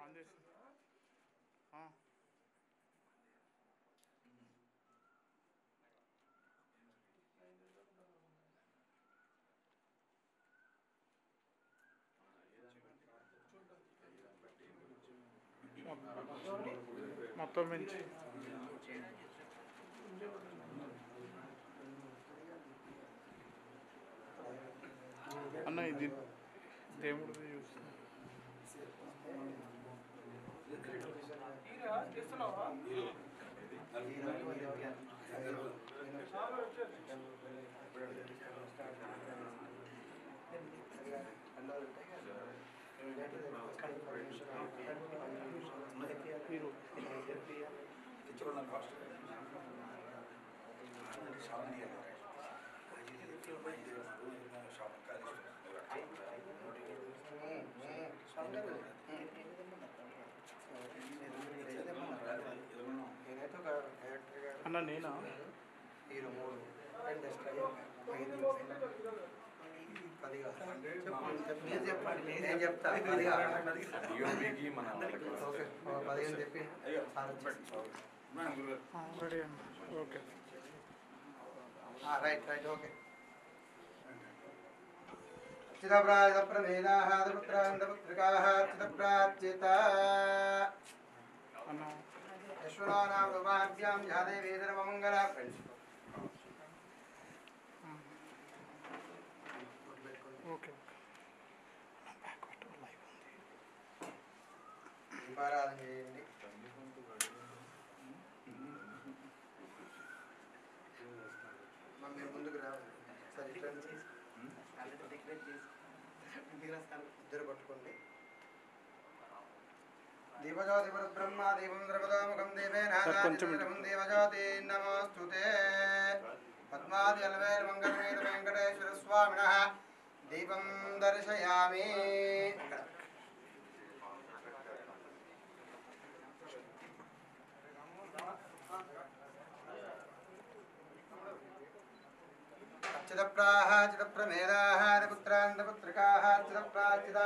On చేసి మొత్తం మించి అన్న ఇది దేవుడిది చూస్తున్నా అన్న నేనా హీరో 3 నేను చెప్తా 15 చెప్పి రెడీ అండి ఓకే రైట్ ఓకే చిదప్రాజప్రమేదాపుత్రాంతపుత్రికాः చిదప్రాచిత అన్న యశ్వనానాం రూపాభ్యాం యాదేవీ ధర్మమంగళ ఓకే దీపారాధన చేయండి. మీరు ముందుకు రావాలి సరే ఇద్దరు పట్టుకోండి. దీపజ్యోతి బ్రహ్మ దీపం ద్రవదోముఖం దేవేనాథం దేవజ్యోతి నమోస్తుతే పద్మాది అల్వేర్ మంగళమేత వెంకటేశ్వర స్వామినః దీపం దర్శయామి. చిదప్రాహ చిదప్రమేదాః పుత్రాంతపుత్రికాः చిదప్రాచిత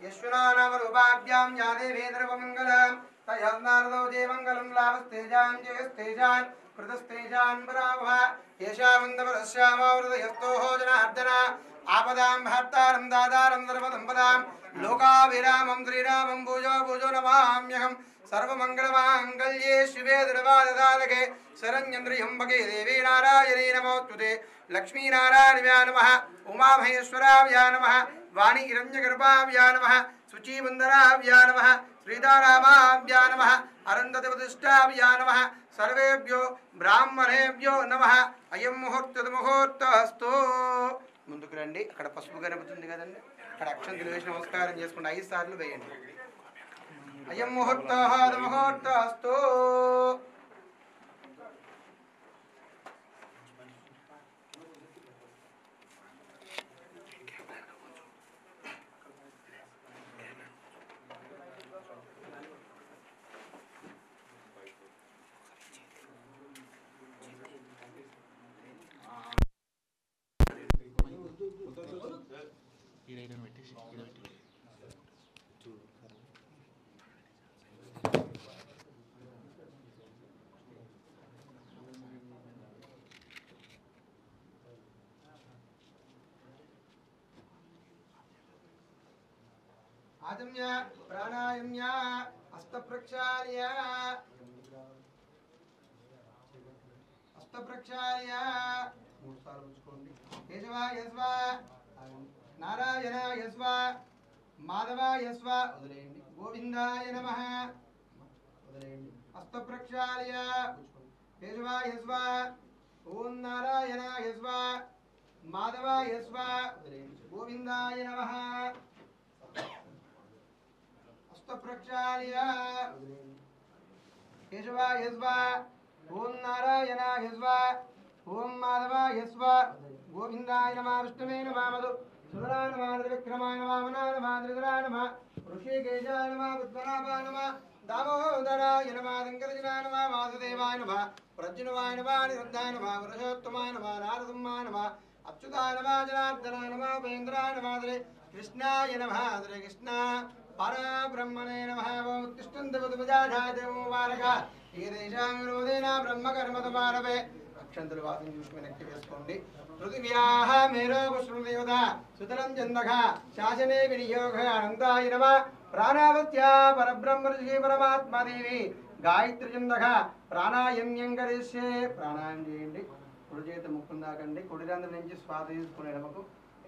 యశ్వనానామరూపాభ్యాం యాదేవీ ధర్మమంగళం తయన్నారదో జయమంగళం లాభస్తేజాన్ జయస్తేజాన్ కృతస్తేజాన్ పరాభవ యేషామందపరశ్యామావృతయస్తోహో జనార్దన ఆపదాం భర్తారం దాదారం ధర్మదంపదాం లోకాభిరామం శ్రీరామం భూజో భూజో నమామ్యహం సర్వమంగళమాంగళ్యే శివే దుర్వాదదాలకే శరణ్యంద్రియంబకే దేవీ నారాయణీ నమోస్తుతే లక్ష్మీనారాయణవ్యా నమః ఉమామహేశ్వరావ్యా నమః వాణి హిరణ్యగర్భావ్యా నమః శుచీబంధరావ్యా నమః శ్రీతారామావ్యా నమః అరుంధతివతిష్టావ్యా నమః సర్వేభ్యో బ్రాహ్మణేభ్యో నమః అయం ముహూర్తస్తు. ముందుకు రండి. అక్కడ పసుపు గణపతి ఉంది కదండి, అక్కడ అక్షంతలు వేసి నమస్కారం చేసుకుంటే 5 సార్లు వేయండి. అయం ముహూర్తస్తు. ఆజమ్య ప్రాణాయామ్య హస్తప్రక్షాళ్య మూడు సార్లు ఉంచుకోండి. కేశవ యస్వ నారాయణ యస్వ మాధవ యస్వ వదిలేయండి. గోవిందాయ నమః వదిలేయండి. హస్తప్రక్షాళ్య కేశవ యస్వ ఓం నారాయణ యస్వ మాధవ యస్వ వదిలేయండి. గోవిందాయ నమః ప్రక్షాళ్య కేశవ యస్వ ఓం నారాయణ యస్వ ఓం మాధవ యస్వ గోవిందాయ నమః విష్ణువే నమః మధు సుధరాయ నమః విక్రమాయ నమః వామనాయ నమః త్రిధరాయ నమః ఋషికేశాయ నమః పద్మనాభాయ నమః దామోదరాయ నమః శంకరజనాయ నమః వాసుదేవాయ నమః ప్రజ్ఞవాయ నమః నిరుద్ధాయ నమః పురుషోత్తమాయ నమః నారసింహాయ నమః అచ్యుతాయ నమః జనార్దనాయ నమః ఉపేంద్రాయ నమః కృష్ణాయ నమః కృష్ణ परब्रह्मणे नमः ओम उत्तिष्ठन्तवतुपजाधादेवो बालक ఏదేశాం విరోధేన బ్రహ్మకర్మతమారవే అక్షంతలు వాసం చూసుకుని నెక్కి వేసుకోండి పృథివ్యాః మేరో పుష్పదేవత సుతలం చందః శాసనే వినియోగ అనంతాయ నమః ప్రాణావత్యా పరబ్రహ్మర్షి పరమాత్మాదేవి గాయత్రి చందః ప్రాణాయామం కరిష్యే ప్రాణాయామం చేయండి కుడి చేతి ముక్కును దాకండి కుడి రంధ్రం నుంచి శ్వాస తీసుకుని ఎడమకు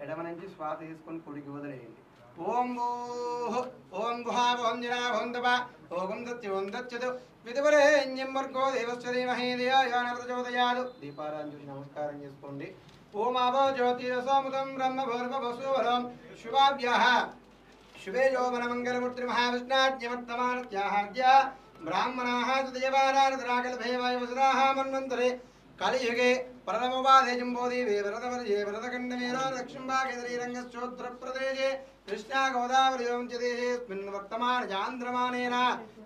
ఎడమ నుంచి శ్వాస తీసుకుని కుడికి వదిలేయండి ఓం భూః ఓం భువః ఓం జనా ఓం తప ఓం దత్య ఓం దత్యదు విదువరేణ్యం వర్గో దేవస్య ధీమహి ధియో న ప్రచోదయాత్ దీపారాధన చేసి నమస్కారం చేసుకోండి ఓం ఆపో జ్యోతిరసోమృతం బ్రహ్మ భూర్భువస్సువరం శుభాభ్యః శుభే యౌవన మంగళమూర్తి మహావిష్ణాజ్ఞవర్తమానత్యాహాద్య బ్రాహ్మణాః తదేవారాధరాకల్భేవాయవసరాః మన్వంతరే కలియుగే ప్రథమవాదే జంబోదీవే వరదవర్జే వరదఖండమేరా దక్షిణభాగే కృష్ణా గోదావరియోం చ దేశేస్మిన్ వర్తమానచాంద్రమానేన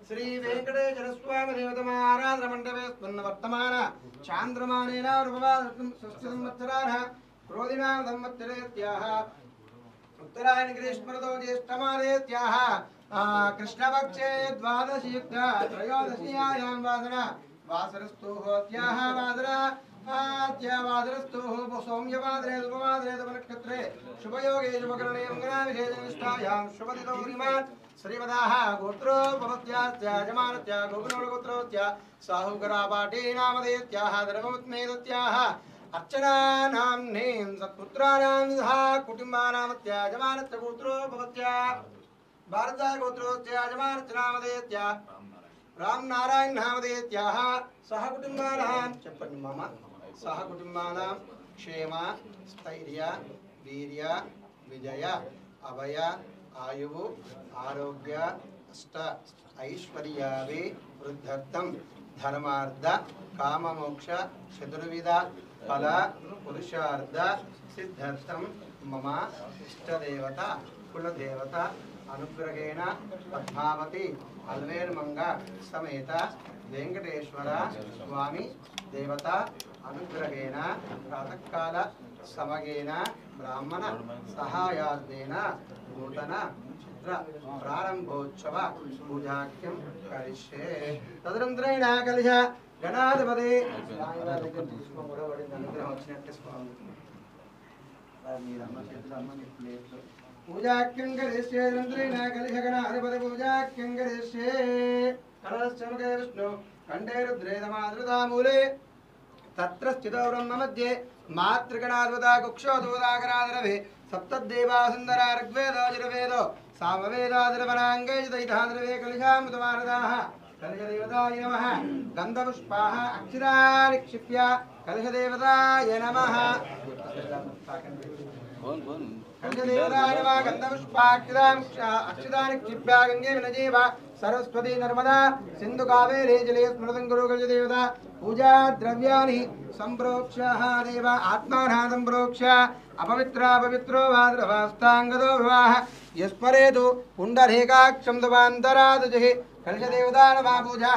శ్రీ వెంకటేశ్వర స్వామి దేవతమారాధన మండపేస్మిన్ వర్తమాన చాంద్రమానేన రూపవాదం షష్ఠి సంవత్సరాః క్రోధినామ సంవత్సరేత్యాః ఉత్తరాయణ గ్రీష్మఋతో జ్యేష్ఠమాసేత్యాః కృష్ణపక్షే ద్వాదశీయుక్త త్రయోదశీయాయాం వాసన వాసరస్తోహోత్యాః వాసరా వాదరస్తోః సౌమ్యవాదరే ధృపవాదరే ధృపనక్షత్రే శుభయోగే శుభకరణే మంగళావిశేషనిష్టాయాం శుభదితో శ్రీమాన్ శ్రీమదాః గోత్రోపపత్యాస్య యజమానస్య గోకులగోత్రోస్య సాహుకరాపాఠే నామధేత్యాః ధర్మముత్మేదత్యాః अर्चनानाम्नें सत्पुत्राणां सह कुटुम्बानामत्य यजमानस्य गोत्रोपपत्य भारता गोत्रोस्य यजमानस्य नामधेत्य रामनारायण नामधेत्याः सह कुटुम्बानां चप्पन्नि मम सह कुटुम्बानां क्षेम स्थैर्य वीर्य विजय अभय आयुः आरोग्य अष्ट ऐश्वर्याभि वृद्धर्थं धर्मार्थ काममोक्ष चतुर्विध फल पुरुषार्थ सिद्धार्थम मम इष्टदेवत कुलदेवता अनुग्रहेण पद्मावती अल्वेर्मंग समेत वेंकटेश्वर स्वामी देवता अनुग्रहेण प्रातःकाल समगेन ब्राह्मण सहायार्देन नूतन चित्र प्रारंभोत्सव पूजाख्यं करिष्ये तदनन्तरेण कलश गणाधिपति पुष्पं కూడా పడింది అనుగ్రహం వచ్చినట్టే స్వామి పూజాఖ్యం కరిష్యే తదనంతరేణ కలశ గణాధిపతి పూజాఖ్యం కరిష్యే కలశముఖే విష్ణు కంఠే రుద్రే సమాధృతామూలే తత్ర స్థితో బ్రహ్మ మధ్యే మాతృగణాధిపత కుక్షోదోదాకరాదరవే సప్తదేవా సుందర ఋగ్వేదో యజుర్వేదో సామవేదాదిరవనాంగే దైతాదిరవే కలశామృతమానదాః कलशदेवताय नमः गन्धपुष्पाः अक्षराणि क्षिप्य कलशदेवताय नमः कलशदेवताय नमः गन्धपुष्पाक्षराणि क्षिप्य गंगे विनजेव सरस्वती नर्मदा सिन्धु कावेरी जले स्मृतं कुरु कलशदेवता पूजा द्रव्याणि सम्प्रोक्ष्यः देव आत्मानः सम्प्रोक्ष्य अपवित्रा पवित्रो भाद्रवास्ताङ्गतो विवाह यस्मरेतु पुण्डरीकाक्षं तवान्तरादुजहि कलशदेवता नमः पूजा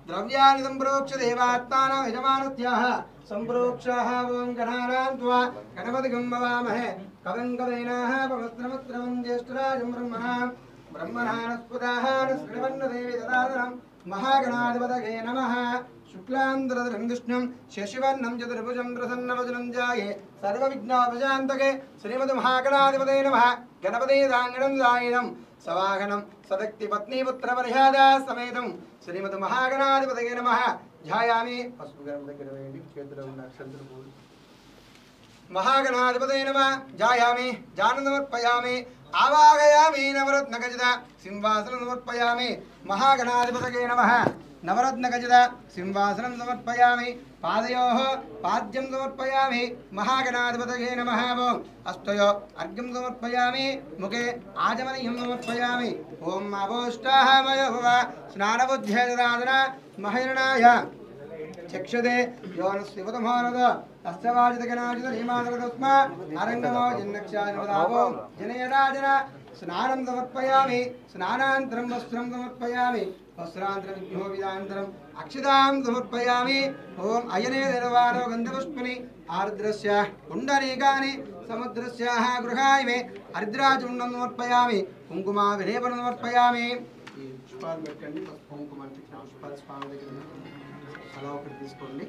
द्रव्याणि सम्प्रोक्ष्य देवात्मानां यजमानस्याः सम्प्रोक्ष्यः ओं गणानां त्वा गणपतिं भवामहे कविं कवीनाः पवत्रमत्रमं ज्येष्ठराजं ब्रह्मणास्पदाः श्रीवन्नदेवी ददादनं महागणाधिपतये नमः शुक्लांतरधरं विष्णुं शशिवर्णं चतुर्भुजं प्रसन्नवदनं ध्याये सर्वविघ्नोपशान्तके श्रीमद्महागणाधिपतये नमः गणपतिदाङ्गणं दायिनं सवाहनं सदक्ति पत्नी पुत्र परिहादा समेतं श्रीमद्महागणाधिपतये नमः ध्यायामि महागणाधिपतये नमः ध्यायामि जानन्दमर्पयामि आवाहयामि नवरत्नखचित सिंहासनं समर्पयामि महागणाधिपतये नमः नवरत्नखचित सिंहासनं समर्पयामि पादयोः पाद्यं समर्पयामि महागणाधिपतये नमः ओं अस्तयो अर्घ्यं समर्पयामि मुखे आचमनीयं समर्पयामि ओं अवोष्टाः मयो भव स्नानबुद्ध्यैराधना महर्णाय चक्षुदे योनस्तिवतमोनद तस्य वाजितगणाजित हीमादरदस्मा अरङ्गमो जिन्नक्षाजनवदावो जनयराजन स्नानं समर्पयामि स्नानान्तरं वस्त्रं समर्पयामि वस्त्रान्तरं विघ्नोविदान्तरम् अक्षतां समर्पयामि ओम अयने निर्वाणो गन्धपुष्पनि आर्द्रस्य पुण्डरीकानि समुद्रस्याः गृहाय मे हरिद्राचूर्णं समर्पयामि कुङ्कुमाभिलेपनं समर्पयामि ఈ పుష్పాలు పెట్టండి కుంకుమాన్ని పుష్పాలు స్వామి దగ్గర అలా ఒకటి తీసుకోండి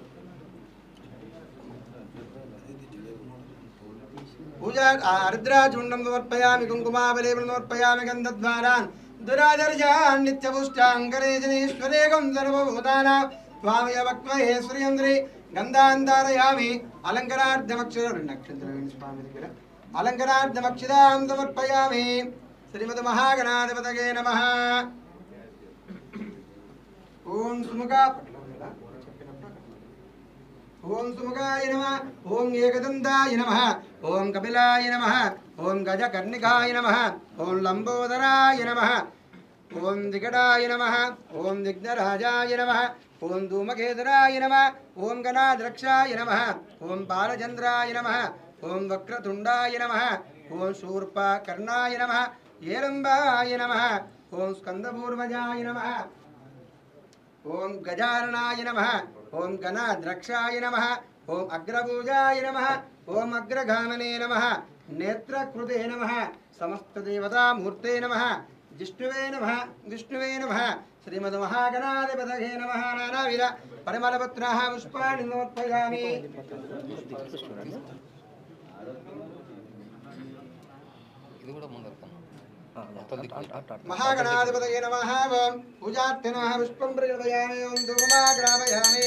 पूजा आर्द्राचूर्णं समर्पयामि कुङ्कुमावलेपनं समर्पयामि गन्धद्वारान् दुरादर्शान् नित्यपुष्टाङ्गरेजनेश्वरेकं सर्वभूतानां स्वामय वक्त्वये श्रियन्द्रे गन्धान् धारयामि अलङ्कारार्धमक्षरनक्षत्रवेणि स्वामी దగ్గర अलङ्कारार्धमक्षरां समर्पयामि श्रीमद्महागणाधिपतये नमः ओम सुमुखा ओम सुमुखाय नमः ओम एकदन्ताय नमः ओम कपिलाय नमः ओम गजकर्णिकाय नमः ओम लंबोदराय नमः ओम दिगडाय नमः ओम दिग्धराजाय नमः ओम धूमकेतराय नमः ओम गणाध्यक्षाय नमः ओम बालचंद्राय नमः ओम वक्रतुंडाय नमः ओम शूर्पकर्णाय नमः येरम्बाय नमः ओम स्कंदपूर्वजाय नमः ओम गजाननाय नमः ओम गणाध्यक्षाय नमः ओम अग्रपूजाय नमः ओम अग्रगामने नमः नेत्रकृते नमः समस्त देवता मूर्ते नमः विष्णुवे नमः श्रीमद्महागणाधिपतये नमः नानाविध परिमलपत्राः पुष्पाणि समर्पयामि महागणाधिपतये नमः पूजार्थे नमः पुष्पं प्रकटयामि ओम धूपमाग्रापयामि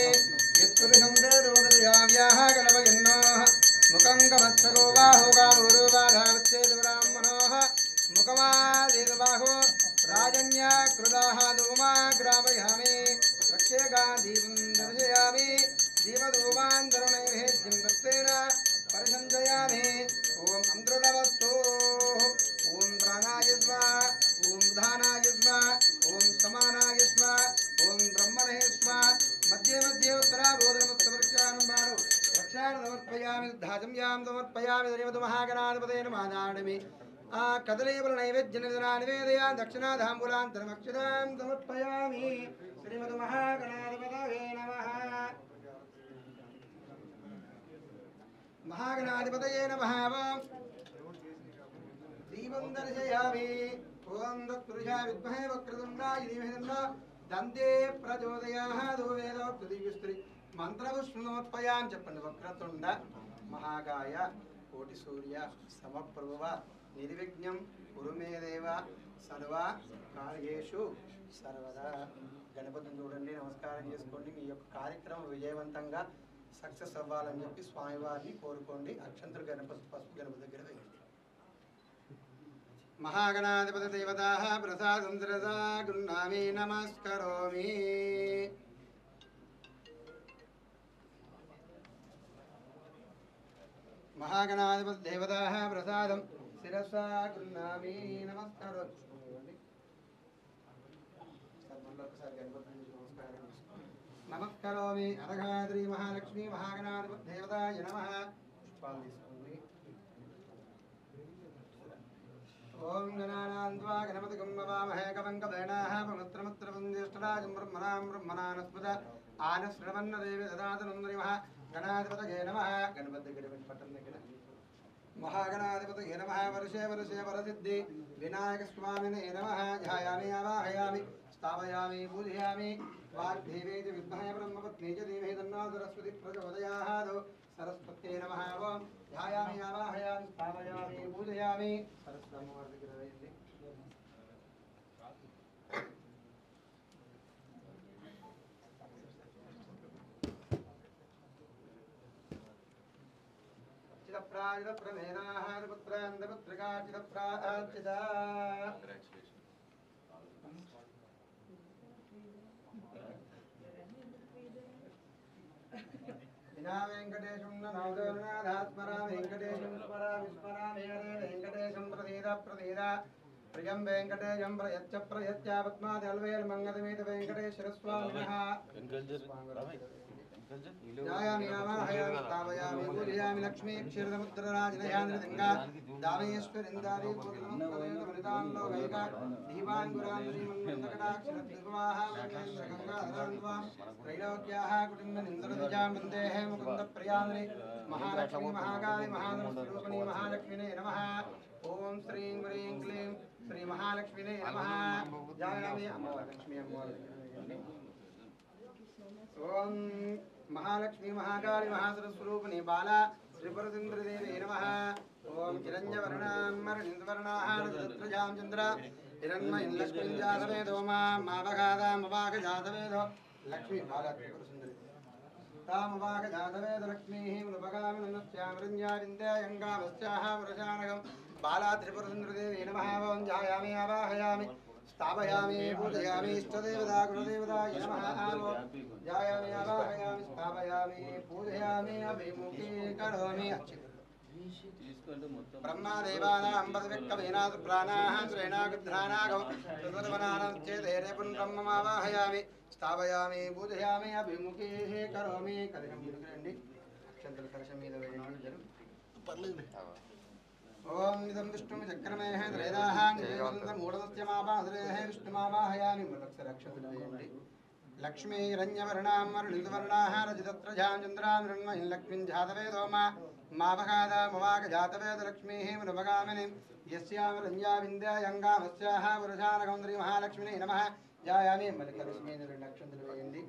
यत्पुरुषं वेदोदयाव्याः गणपयन्नोः मुखं कमत्सको बाहो कामूरुबाधावच्छेदब्राह्मणोः मुखमादेदबाहो राजन्याकृताः धूपमाग्रापयामि रक्षेकादीपं दर्शयामि दीपधूपान् तरुणैवेद्यं दत्तेन परिसञ्जयामि ओम अमृतमस्तु ओम प्राणाय स्वाहा ओम धानाय स्वाहा ओम समानाय स्वाहा ओम ब्रह्मणे स्वाहा मध्ये मध्ये उत्तराबोधनमुत्तवृक्षानं बाणो रक्षानं समर्पयामि धाजम्यां समर्पयामि श्रीमद्महागणाधिपतये नमः नाडमि कदलीफलनैवेद्यनिवेदनान् निवेदयामि दक्षिणाधाम्बूलान्तरमक्षतां समर्पयामि श्रीमद्महागणाधिपतये नमः महागणाधिपतये नमः दीपं दर्शयामि ओम दत्पुरुषाय विद्महे वक्रतुण्डाय धीमहि तन्नो दन्ते प्रचोदयात् वेदोक्तदिव्यस्त्री मंत्रपुष्पं समर्पयामि చెప్పండి వక్రతుండ మహాకాయ కోటి సూర్య సమప్రభవ నిర్విఘ్నం కురు మే దేవ సర్వ కార్యేషు సర్వదా గణపతిని చూడండి నమస్కారం చేసుకోండి మీ యొక్క కార్యక్రమం విజయవంతంగా సక్సెస్ అవ్వాలని చెప్పి స్వామివారిని కోరుకోండి అక్షంతలు గణపతి పసుపు గణపతి దగ్గర వేయండి महागणाधिपति देवताः प्रसादं शिरसा गृह्णामि नमस्करोमि महागणाधिपति देवताः प्रसादं शिरसा गृह्णामि नमस्करोमि नमस्करोमि अरघाद्रि महालक्ष्मी महागणाधिपति देवताय नमः ओम गणानान्त्वा गणपतिगं नमामहे कवं कवेनाः पवित्रमुत्रवन्द्यष्टराजं ब्रह्मणास्पद आनश्रवन्नदेवी ददातनुन्द्रिमः गणाधिपतये नमः गणपतिगिरिपट्टन्नगिर महागणाधिपतये नमः वर्षे वर्षे वरसिद्धि विनायकस्वामिने नमः ध्यायामि आवाहयामि स्थापयामि पूजयामि वाग्देवेति विद्महे ब्रह्मपत्नी च धीमहि तन्नो सरस्वती प्रचोदयात् सरस्वत्यै नमः ओम ध्यायामि आवाहयामि स्थापयामि पूजयामि वेंकटेशं नमोदनाथात्मरा वेंकटेशं स्मरामि हरे वेंकटेशं प्रसीद प्रियं वेंकटेशं प्रयच्च पद्मादल्वेल मंगलमेत वेंकटेश्वर स्वामिनः ध्यायामि आवाहयामि स्थापयामि पूजयामि लक्ष्मी क्षीरसमुद्रराजनयान्द्रगङ्गा दामेश्वरिन्दारी पूर्णमत्तमेव सुनितान् लोकैक दीपाङ्कुरान् श्रीमन्मन्दकटाक्षरद्विगवाः मन्देन्द्रगङ्गाधरान् त्वां त्रैलोक्याः कुटुम्बनिन्दरदिजां वन्देः मुकुन्दप्रियान्नि महालक्ष्मी महाकाली महाधनस्वरूपिणी महालक्ष्मीने नमः ओम श्रीं ह्रीं क्लीं श्री महालक्ष्मीने नमः जायामि अम्बालक्ष्मी ओम महालक्ष्मी महाकाली महासरस्वरूपिणी बाला त्रिपुरसुन्दरीदेवी नमः ओम हिरण्यवर्णामरनिन्दवर्णाहारजत्रजां चन्द्र हिरण्मयीं लक्ष्मीं जातवेदो मामगादामवागजातवेदो लक्ष्मी बाला त्रिपुरसुन्दरी तामवागजातवेदो लक्ष्मीः मुनुपगामिनस्यामृञ्जाविन्द्यायङ्गामस्याः पुरशानकम् बाला त्रिपुरसुन्दरीदेवी नमः ओम ध्यायामि आवाहयामि स्थापयामि पूजयामि इष्टदेवता गुरुदेवताय नमः ध्यायामि आवाहयामि स्थापयामि पूजयामि अभिमुखी करोमि ब्रह्मदेवानां पदविक्कमेनात् प्राणाः श्रेणागुध्रानागं चतुर्वनानं चेदेरे पुनर्ब्रह्ममावाहयामि स्थापयामि पूजयामि अभिमुखी करोमि कलशं मुद्रयन्ति अक्षन्तल कलशं మీద వేయండి పర్లేదు ओम इदं विष्णुं चक्रमेः त्रैदाः निवेदन्तं मूढदस्यमापासरेः विष्णुमावाहयामि मलक्षरक्षतुलयन्ति लक्ष्मी हिरण्यवर्णां मरुणितवर्णाः रजतत्रजां चन्द्रां मृण्मयीं लक्ष्मीं जातवेदो मावगादामवागजातवेद लक्ष्मीः मुनुपगामिनीं यस्यां रञ्जाविन्द्यायङ्गामस्याः पुरुषानकं श्रीमहालक्ष्मीने नमः जायामि मल्लिकालक्ष्मी नक्षत्रवेयन्ति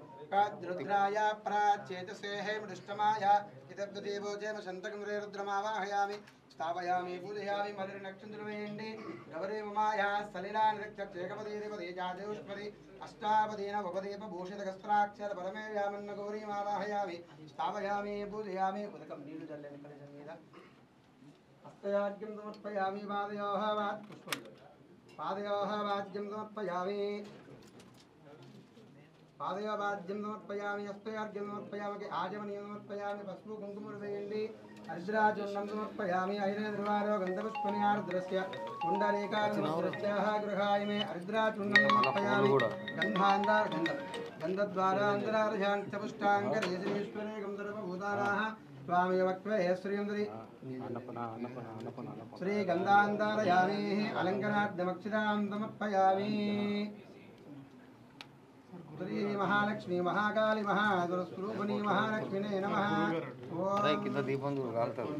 रुद्राय प्राचेतसेः मृष्टमाय इतद्देवोजेम शन्तकं रुद्रमावाहयामि स्थापयामि पूजयामि मधुर नक्षत्रवेयन्ति गौरी ममाया सलिलानिरक्षेकपदीपदे जादेवष्पदे अष्टापदीन भवदेव भूषितकस्त्राक्षर परमे व्यामन्न गौरी मावाहयामि स्थापयामि पूजयामि उदकं नीलु जल्लेन कलशं మీద हस्तयाज्ञं समर्पयामि पादयोः वाज्यं समर्पयामि पादयोवाज्यं समर्पयामि हस्तयाज्ञं समर्पयामि आजमनीयं समर्पयामि पस्पु कुङ्कुमर्वेयन्ति अर्द्राचूर्णं समर्पयामि ऐरेन्द्रवारो गन्धपुष्पनिहारद्रस्य कुण्डलीकार्द्रस्याः गृहाय मे अर्द्राचूर्णं समर्पयामि गन्धान्तरार्धरारशान्तपुष्टाङ्गरेश्वरे गन्धर्वभूतानाः स्वामी वक्वे श्रीयन्द्री श्रीगन्धान्तरयामि अलङ्करार्धमक्षरां समर्पयामि श्री महालक्ष्मी महाकाली महासरस्वरूपिणी महालक्ष्मीने नमः అదే కింద దీపం కాలుతారు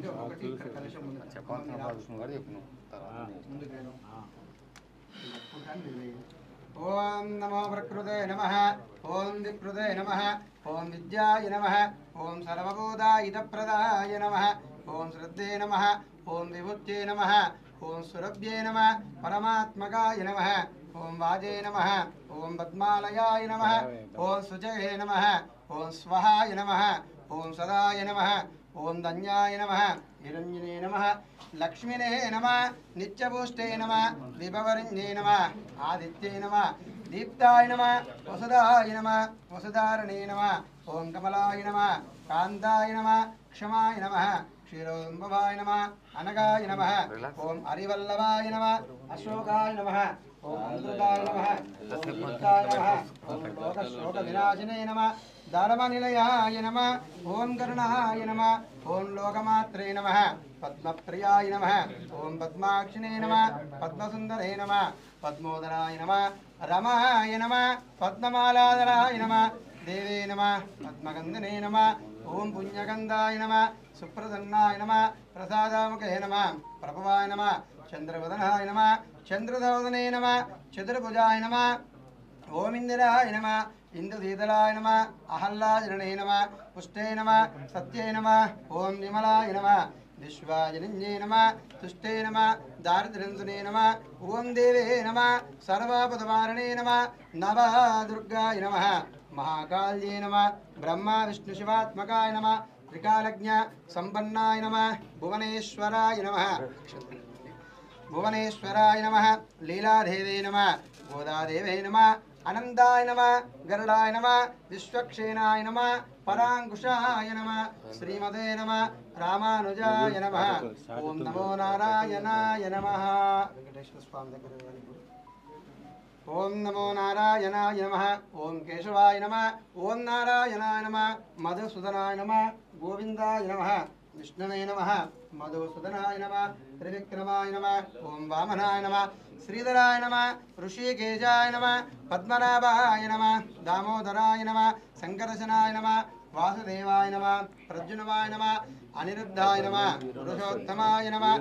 ओम नमो प्रकृते नमः ओम विकृते नमः ओम विद्याय नमः ओम सर्वभूतायुधप्रदाय नमः ओम श्रद्धे नमः ओम विभूत्ये नमः ओम सुरभ्ये नमः परमात्मकाय नमः ओम वाजे नमः ओम पद्मालयाय नमः ओम सुजये नमः ओम स्वहाय नमः ओम सदाय नमः ओम धन्याय नमः हिरण्यने नमः लक्ष्मीने नमः नित्यपुष्टे नमः विभवरिण्ये नमः आदित्ये नमः दीप्ताय नमः वसुदाय नमः वसुधारणे नमः ओम कमलाय नमः कान्ताय नमः क्षमाय नमः क्षीरोदम्बवाय नमः अनगाय नमः ओम हरिवल्लभाय नमः अशोकाय नमः ओम अमृताय नमः ओम मुक्ताय नमः ओम लोकशोकविनाशिने नमः धर्मनिलयाय नमः ओम करुणाय नमः ओम लोकमात्रे नमः पद्मप्रियाय नमः ओम पद्माक्षिणे नमः पद्मसुन्दरे नमः पद्मोदराय नमः रमाय नमः पद्ममालाधराय नमः देवे नमः पद्मगन्धने नमः ओम पुण्यगन्धाय नमः सुप्रसन्नाय नमः प्रसादामुखे नमः प्रभवाय नमः चन्द्रवदनाय नमः चन्द्रधवदने नमः चतुर्भुजाय नमः ओम इंदिराय नमः इंदुशीतलाय नमः अहल्लाजने नमः पुष्टे नमः सत्ये नमः ओम विमलाय नमः विश्वाजनिन्ये नमः तुष्टे नमः दारिद्र्यंसुने नमः ओम देवे नमः सर्वपदवारणे नमः नवदुर्गाय नमः महाकाल्ये नमः ब्रह्मा विष्णु शिवात्मकाय नमः त्रिकालज्ञ संपन्नाय नमः भुवनेश्वराय नमः भुवनेश्वराय नमः लीलादेवे नमः गोदादेवे नमः अनंताय नमः गरुडाय नमः विश्वक्षेणाय नमः परांकुशाय नमः श्रीमते नमः रामानुजाय नमः ओम नमो नारायणाय नमः वेंकटेश्वर स्वामी ओम नमो नारायणाय नमः ओम केशवाय नमः ओम नारायणाय नमः मधुसूदनाय नमः गोविंदाय नमः विष्णवे नमः मधुसूदनाय नमः त्रिविक्रमाय नमः ओम वामनाय नमः श्रीधराय नमः ऋषिकेशाय नमः पद्मनाभाय नमः दामोदराय नमः शंकरशनाय नमः वासुदेवाय नमः प्रद्युम्नाय नमः अनिरुद्धाय नमः पुरुषोत्तमाय नमः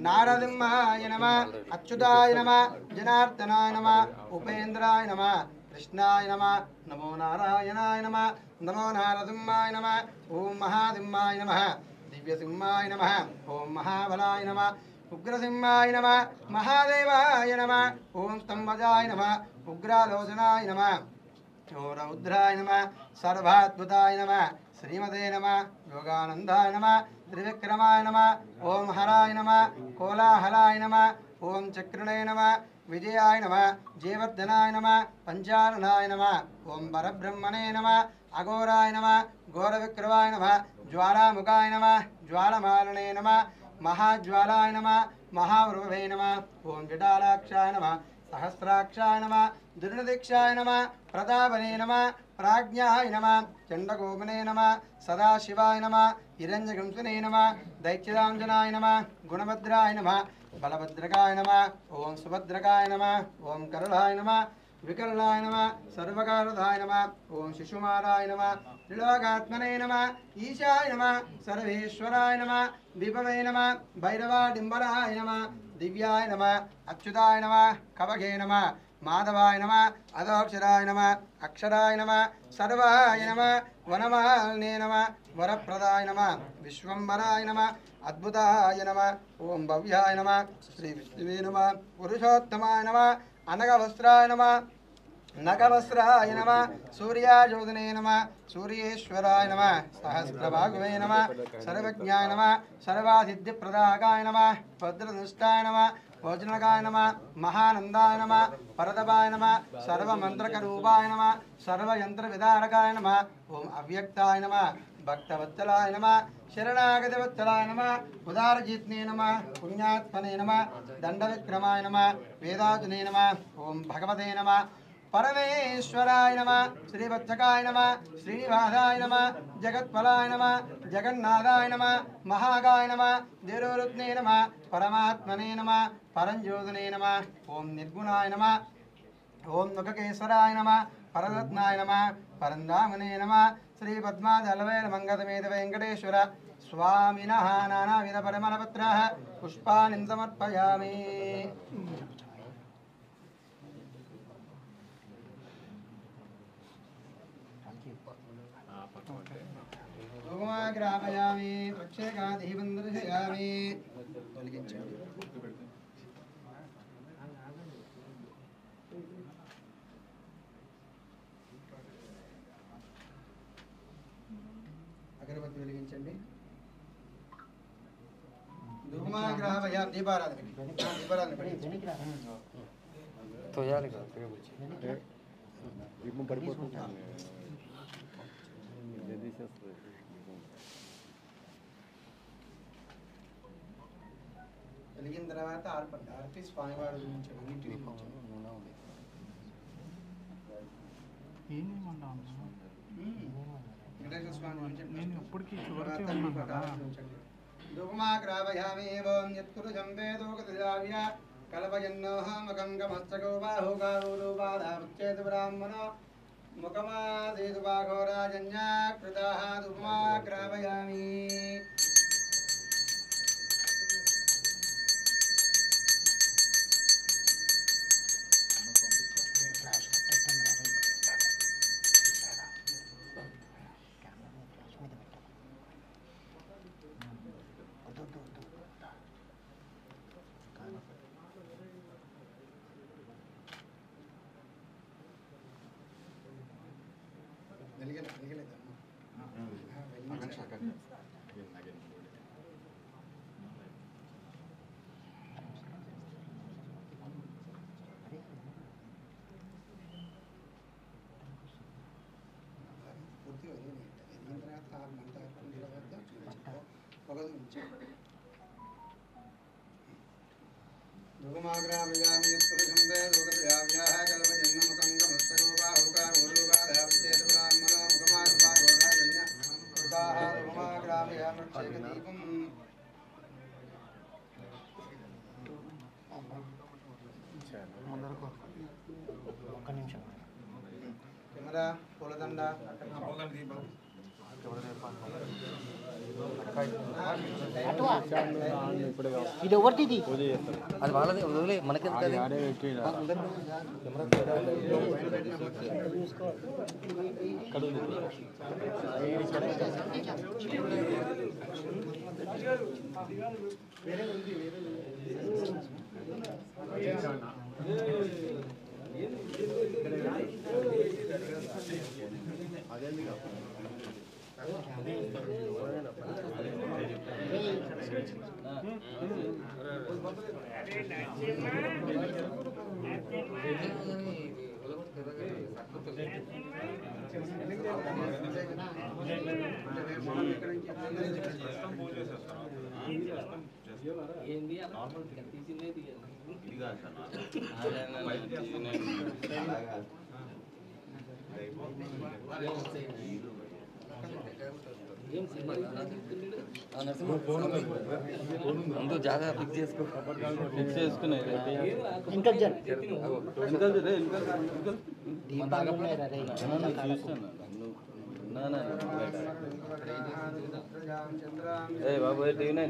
नारसिंहाय नमः अच्युताय नमः जनार्दनाय नमः उपेन्द्राय नमः कृष्णाय नमः नमो नारायणाय नमः नमो नारसिंहाय नमः ओम महासिंहाय नमः दिव्यसिंहाय नमः ओम महाबलाय नमः उग्रसिंहाय नमः महादेवाय नमः ओम स्तंभजाय नमः उग्रालोचनाय नमः ओम रौद्राय नमः सर्वाद्भुताय नमः श्रीमते नमः योगानंदाय नमः त्रिविक्रमाय नमः ओम हराय नमः कोलाहलाय नमः ओम चक्रणय नमः विजयाय नमः जयवर्धनाय नमः पंचाननाय नमः ओम परब्रह्मणे नमः अघोराय नमः घोरविक्रमाय नमः ज्वालामुखाय नमः ज्वालमालने नमः महाज्वालाय नमः महावृभवे नमः ओम जटालाक्षाय नमः सहस्राक्षाय नमः दुर्निदीक्षाय नमः प्रतापने नमः प्राज्ञाय नमः चण्डगोपने नमः सदाशिवाय नमः हिरण्यगंसने नमः दैत्यदाञ्जनाय नमः गुणभद्राय नमः बलभद्रकाय नमः ओम सुभद्रकाय नमः ओम करलाय नमः विकलाय नमः सर्वकारदाय नमः ओम शिशुमाराय नमः त्रिलोकात्मने नमः ईशाय नमः सर्वेश्वराय नमः विभवे नमः भैरवाडिम्बराय नमः दिव्याय नमः अच्युताय नमः कवगे नमः माधवाय नमः अधोक्षराय नमः अक्षराय नमः सर्वाय नमः वनमालिने नमः वरप्रदाय नमः विश्वम्भराय नमः अद्भुताय नमः ओम भव्याय नमः श्री विष्णुवे नमः पुरुषोत्तमाय नमः अनगवस्त्राय नमः नगवस्त्राय नमः सूर्याज्योतिने नमः सूर्येश्वराय नमः सहस्रभागवे नमः सर्वज्ञाय नमः सर्वासिद्धिप्रदायकाय नमः भद्रदुष्टाय नमः भोजनकाय नमः महानंदाय नमः परदपाय नमः सर्वमंत्रकरूपाय नमः सर्वयंत्रविदारकाय नमः ओम अव्यक्ताय नमः भक्तवत्सलाय नमः शरणागतवत्सलाय नमः उदारजित्ने नमः पुण्यात्मने नमः दंडविक्रमाय नमः वेदाजुने नमः ओम भगवते नमः परमेश्वराय नमः श्रीवत्सकाय नमः श्रीनिवासाय नमः जगत्फलाय नमः जगन्नाथाय नमः महागाय नमः देवरत्ने नमः परमात्मने नमः परंज्योतिने नमः ओम निर्गुणाय नमः ओम मुखकेसराय नमः पररत्नाय नमः परंदामने नमः श्री पद्मादलवेल मंगतमेत वेंकटेश्वर स्वामिनः नानाविध परिमलपत्राः पुष्पाणि समर्पयामि। ग्रापयामि प्रक्षेकादीपं दर्शयामि। అగరబత్తి వెలిగించండి. ధూమాగ్రాపయామి దీపారాధన తోయాలి కదా దీపం పడిపోతుంది తీసేస్తుంది. వెలిగిన తర్వాత ఆర్పి స్వామివారి గురించి అన్నింటినీ వెంకటేశ్వర స్వామి గురించి ధూమాగ్రాపయామి ఓం యత్పురుషం వేదోగతిరావ్య కల్పయన్నోహమకం గమస్తకో బాహుకారూపాదాముచ్చేతు బ్రాహ్మణో ముఖమాదేతు బాఘోరాజన్యాకృతాః ధూమాగ్రాపయామి. ధూమాగ్రాపయామి యత్పురుషం వేదోగతిరావ్య కల్పయన్నోహమకం గమస్తకో బాహుకారూపాదాముచ్చేతు బ్రాహ్మణో ముఖమాదేతు బాఘోరాజన్యాకృతాః ధూమాగ్రాపయామి. ఒక్క నిమిషం. కెమెరా పూలదండ ఇది ఎవరిది? అది వాళ్ళది, వదిలే మనకి ఏంది నార్మల్ తీసిందే తీయాలి. ముందు జాగా ఫిక్స్ చేసుకో. ఫిక్స్ చేసుకునే ఇంకా బాబు టీవీ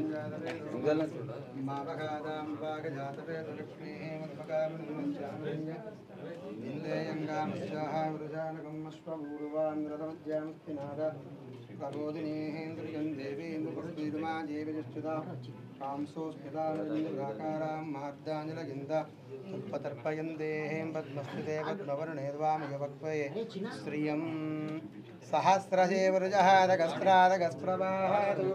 ప్రబోధినేంద్రియం దేవీంద్రుమా జీవజుదా కాంసోస్మితాకారాం మార్దాంజలగింద ఉపతర్పయందేహేం పద్మస్థితే పద్మవర్ణేర్వామయవక్వయే శ్రియం సహస్రజేవరుజహాదగస్త్రాదగస్త్రవాహాదు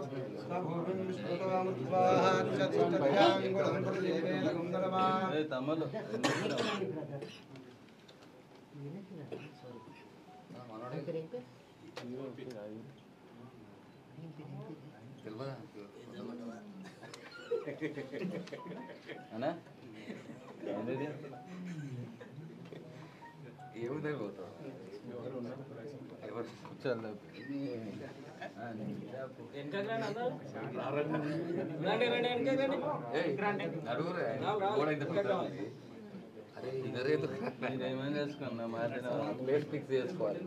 స్వభూమిం విష్ణుతోముద్వాహాచ్చతిష్టధ్యాంగులం ప్రదేవేన గుందరమా తమ్ముళ్ళు అన్నా ఏముందని పోతావు? ఏమేమి చేసుకున్నా ప్లేట్ ఫిక్స్ చేసుకోవాలి.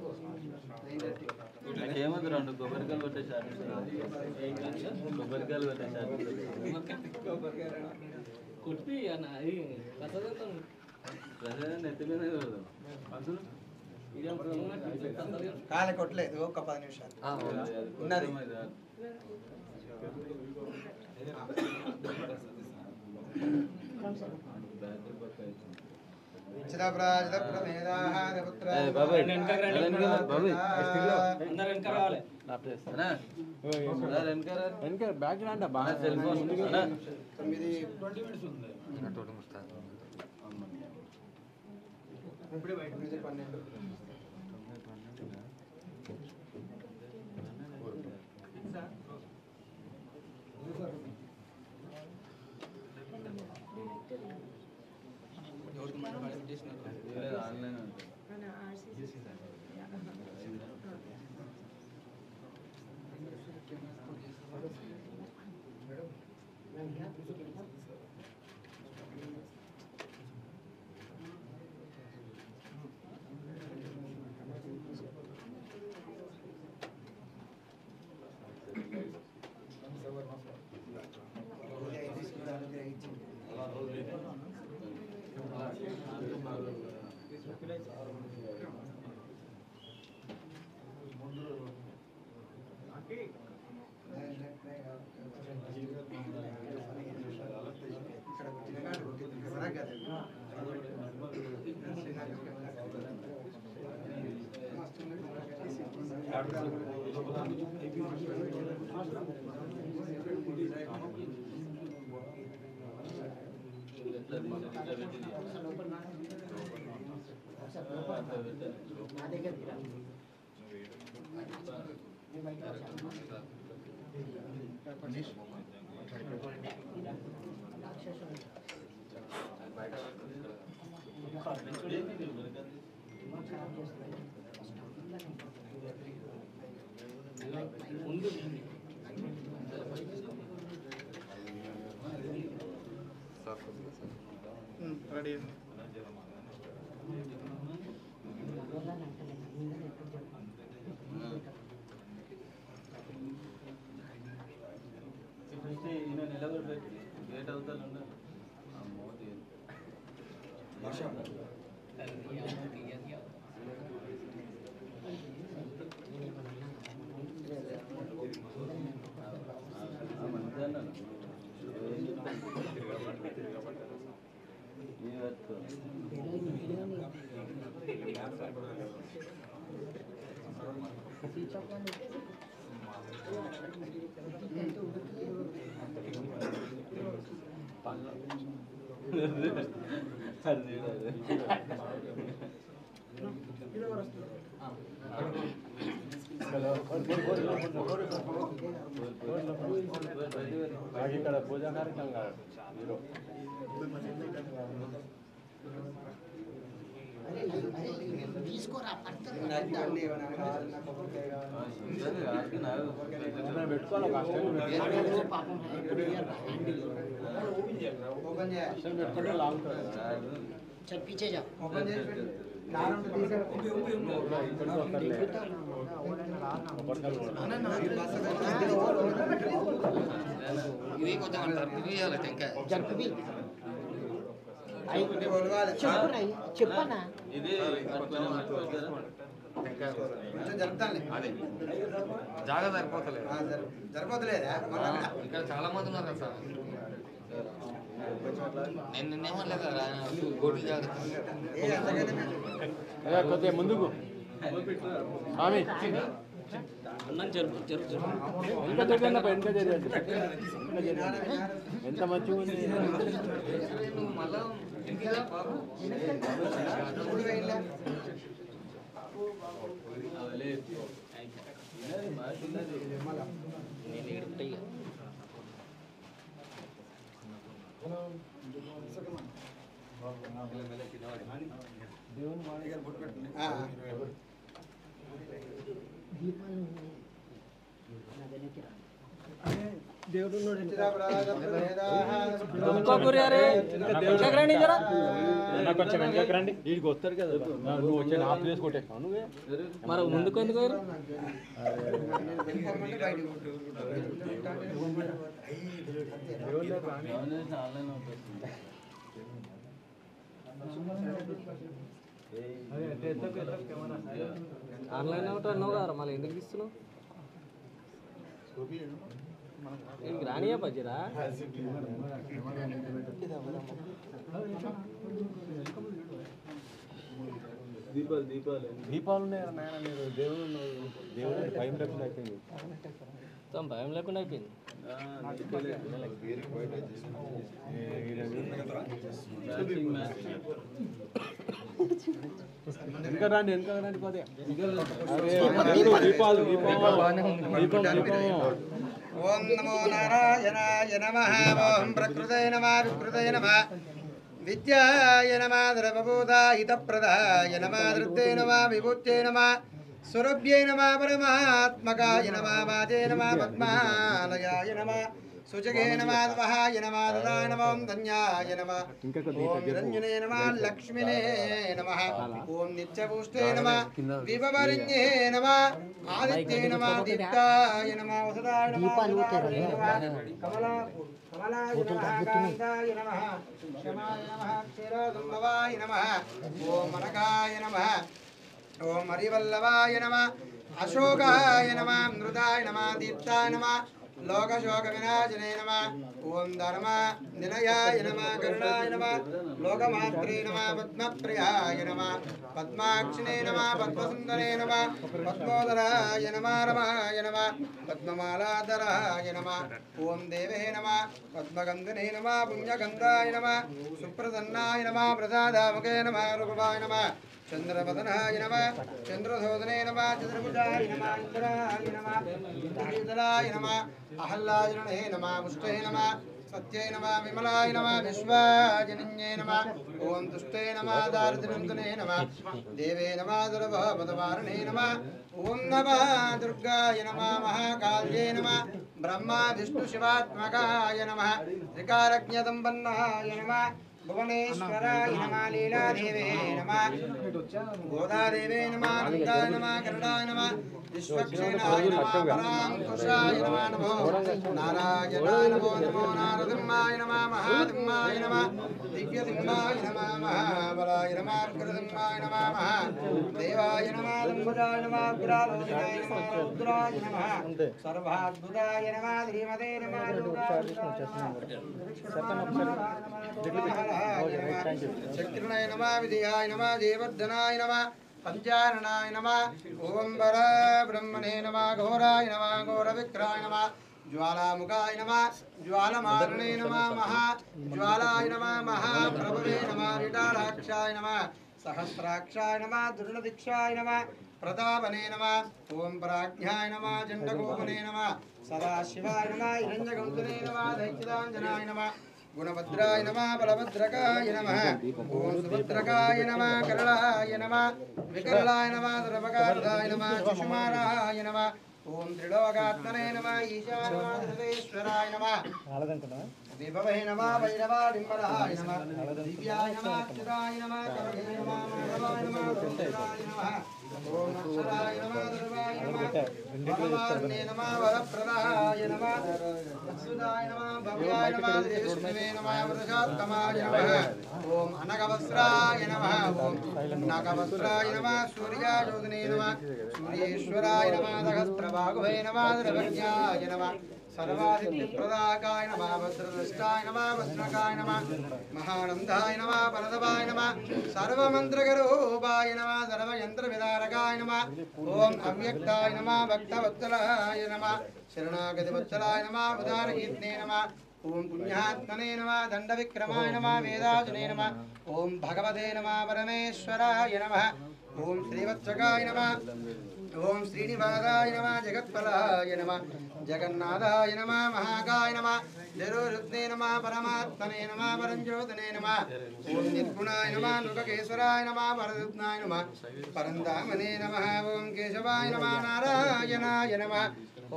ఏమొద్దు 2 కొబ్బరికాయలు కొట్టేసారు. కొబ్బరికాయలు కొట్టేసారు కొట్టి నెత్తి మీద కాలి కొట్టలేదు ఒక 10 నిమిషాలు ఉన్నది. బ్యాక్ రండి బాగా సెల్ ఫోన్ 12. ఆన్లైన్ రెడీ ఈయన నిలబెట్టి గేట్ అవుతాను అమ్మో ఇక్కడ పూజా కార్యక్రమం కాదు హీరో పెట్టుకోవాలి పెట్టుకుంటే లాగుతుంది चल पीछे जा ఇవి కొంచెం అంటారు ఇవి ఇవ్వాలి టెంకాయ జరుపుది చెప్పనా ఇది జరుపుతాను అదే జాగా సరిపోతలేదు సరిపోతలేదా ఇక్కడ చాలా మంది ఉన్నారు కదా సార్ నేను నిన్నేమనలేదు కదా గోటి జాగ్రత్త కొద్దిగా ముందుకు స్వామి ఎంత మంచిగా ఉంది మళ్ళా కొంచెం వెనకకి రండి వీడికి వస్తారు కదా నువ్వు వచ్చే నా ప్లేస్ కొట్టేస్తావు నువ్వే మరి ముందుకు ఎందుకు ఆన్లైన్ అవుతా అన్నావు కదా మళ్ళీ ఎందుకు ఇస్తున్నావు రానియా పచ్చిరా దీపాలు దీపాలు దీపాలు ఉన్నాయి నాయన మీరు దేవుడు దేవుడు భయం లేకుండా అయిపోయింది భయం లేకుండా అయిపోయింది వెనక రండి వెనక రండి పోతే దీపాలు ఓం నమో నారాయణాయ నమః ఓం ప్రకృతయ నమః వికృతయ నమః విద్యాయ నమః ద్రవభూతాహితప్రదాయ నమః ధృతే నమః విభూత్యై నమః సురభ్యై నమః పరమాత్మకాయ నమః వాదే నమః పద్మాలయాయ నమః సుజగే నమః వహాయ నమః దదాయ నమః ధన్యాయ నమః ఓం నిరంజనే నమః లక్ష్మినే నమః ఓం నిత్యపుష్టే నమః విభవరిణ్యే నమః ఆదిత్యే నమః దీప్తాయ నమః వసదాయ నమః కమలాయ నమః కాంతాయ నమః క్షమాయ నమః క్షీరోదంభవాయ నమః ఓం మనకాయ నమః ఓం హరివల్లభాయ నమః అశోకాయ నమః మృదాయ నమః దీప్తాయ నమః లోకశోక వినాశనే నమః ఓం ధర్మ నిలయాయ నమః కరుణాయ నమః లోకమాత్రే నమః పద్మప్రియాయ నమః పద్మాక్షినే నమః పద్మసుందరే నమః పద్మోదరాయ నమః రమాయ నమః పద్మమాలాధరాయ నమః ఓం దేవే నమః పద్మగంధనే నమః పుణ్యగంధాయ నమః సుప్రసన్నాయ నమః ప్రసాదాముఖే నమః రఘువాయ నమః చంద్రవదనాయ నమః చంద్రశోధనే నమః చంద్రభుజాయ నమః ఇంద్రాయ నమః ఇంద్రకీతలాయ నమః అహల్లాయనే నమః ముష్టే నమః సత్యై నమః విమలాయ నమః విశ్వాజనిన్యే నమః ఓం దుష్టే నమః దారిద్ర్యంతనే నమః దేవే నమః దుర్భవపదవారణే నమః ఓం నమః దుర్గాయ నమః మహాకాళ్యే నమః బ్రహ్మ విష్ణు శివాత్మకాయ నమః త్రికారజ్ఞదంబన్నాయ నమః भुवनेश्वराय नमः लीलादेवे नमः गोदादेवे नमः नन्दाय नमः गरुडाय नमः विश्वक्षेणाय नमः पराङ्कुशाय नमः नमो नारायणाय नमो नमो नारसिंहाय नमः महासिंहाय नमः दिव्यसिंहाय नमः महाबलाय नमः उग्रसिंहाय नमः महादेवाय नमः लम्बुजाय नमः उग्रालोचनाय नमः रुद्राय नमः सर्वाद्भुताय नमः श्रीमते नमः चक्रिणाय नमः विजयाय नमः देवर्धनाय नमः पंचारणाय नमः ओम वर ब्रह्मणे नमः घोराय नमः घोरविक्राय नमः ज्वालामुखाय नमः ज्वालमारणे नमः महाज्वालाय नमः महाप्रभवे नमः विटालाक्षाय नमः सहस्राक्षाय नमः दुर्लदीक्षाय नमः प्रतापने नमः ओम प्राज्ञाय नमः चण्डकोपने नमः सदाशिवाय नमः हिरण्यगौतमे नमः दैत्यदाञ्जनाय नमः गुणभद्राय नमः बलभद्रकाय नमः ओम सुभद्रकाय नमः करलाय नमः विकरलाय नमः सर्वकार्याय नमः शिशुमाराय नमः ओम त्रिलोकात्मने नमः ईशानाय सर्वेश्वराय नमः विभवे नमः वैरवाडिम्बराय नमः दिव्याय नमः अच्युताय नमः कवये नमः माधवाय नमः रुद्राय नमः ओम अक्षराय नमः सर्वाय नमः वरवार्णे नमः वरप्रदाय नमः अच्युताय नमः भव्याय नमः देवष्णवे नमः वरदात्तमाय नमः ओम अनगवस्त्राय नमः ओम नागवस्त्राय नमः सूर्यायोजने नमः सूर्येश्वराय नमः सहस्रबाहुवे नमः द्रवज्ञाय नमः सर्वादित्यप्रदाकाय नमः वज्रदष्टाय नमः वज्रकाय नमः महानन्दाय नमः परदवाय नमः सर्वमन्त्रगरूपाय नमः सर्वयन्त्रविदारकाय नमः ओम अव्यक्ताय नमः भक्तवत्सलाय नमः शरणागतिवत्सलाय नमः उदारकीर्तने नमः ओम पुण्यात्मने नमः दण्डविक्रमाय नमः वेदाजने नमः ओम भगवते नमः परमेश्वराय नमः ओम श्रीवत्सकाय नमः ओम श्रीनिवासाय नमः जगत्फलाय नमः जगन्नाथाय नमः महाकाय नमः जरोरुद्ने नमः परमात्मने नमः परञ्ज्योतिने नमः ओम निर्गुणाय नमः नुककेश्वराय नमः परदुत्नाय नमः परन्दामने नमः ओम केशवाय नमः नारायणाय नमः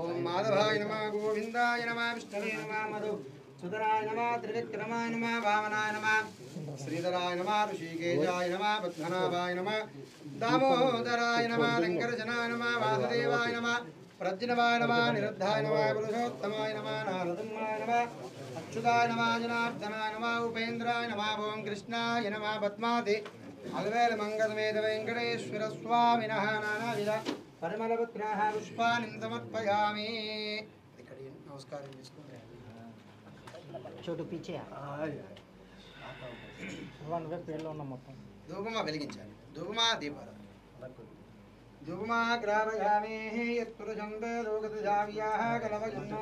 ओम माधवाय नमः गोविन्दाय नमः विष्णवे नमः मधुसूदनाय नमः त्रिविक्रमाय नमः वामनाय नमः श्रीधराय नमः ऋषिकेशाय नमः पद्मनाभाय नमः दामोदराय नमः लङ्करजनाय नमः वासुदेवाय नमः प्रज्ञवाय नमः निरुद्धाय नमः पुरुषोत्तमाय नमः नारसिंहाय नमः अच्युताय नमः जनार्दनाय नमः उपेन्द्राय नमः ओम कृष्णाय नमः पद्मावति अलवेल मंगलमेध वेंकटेश्वर स्वामिनः नानाविध परिमलपुत्राः पुष्पाणि समर्पयामि नमस्कारं छोटू पीछे धूपमा వెలిగించాలి धूपमा दीपारा धूपमा ग्रावयामि यत्पुरुषं वेदोगतजाव्याः कलवजन्नो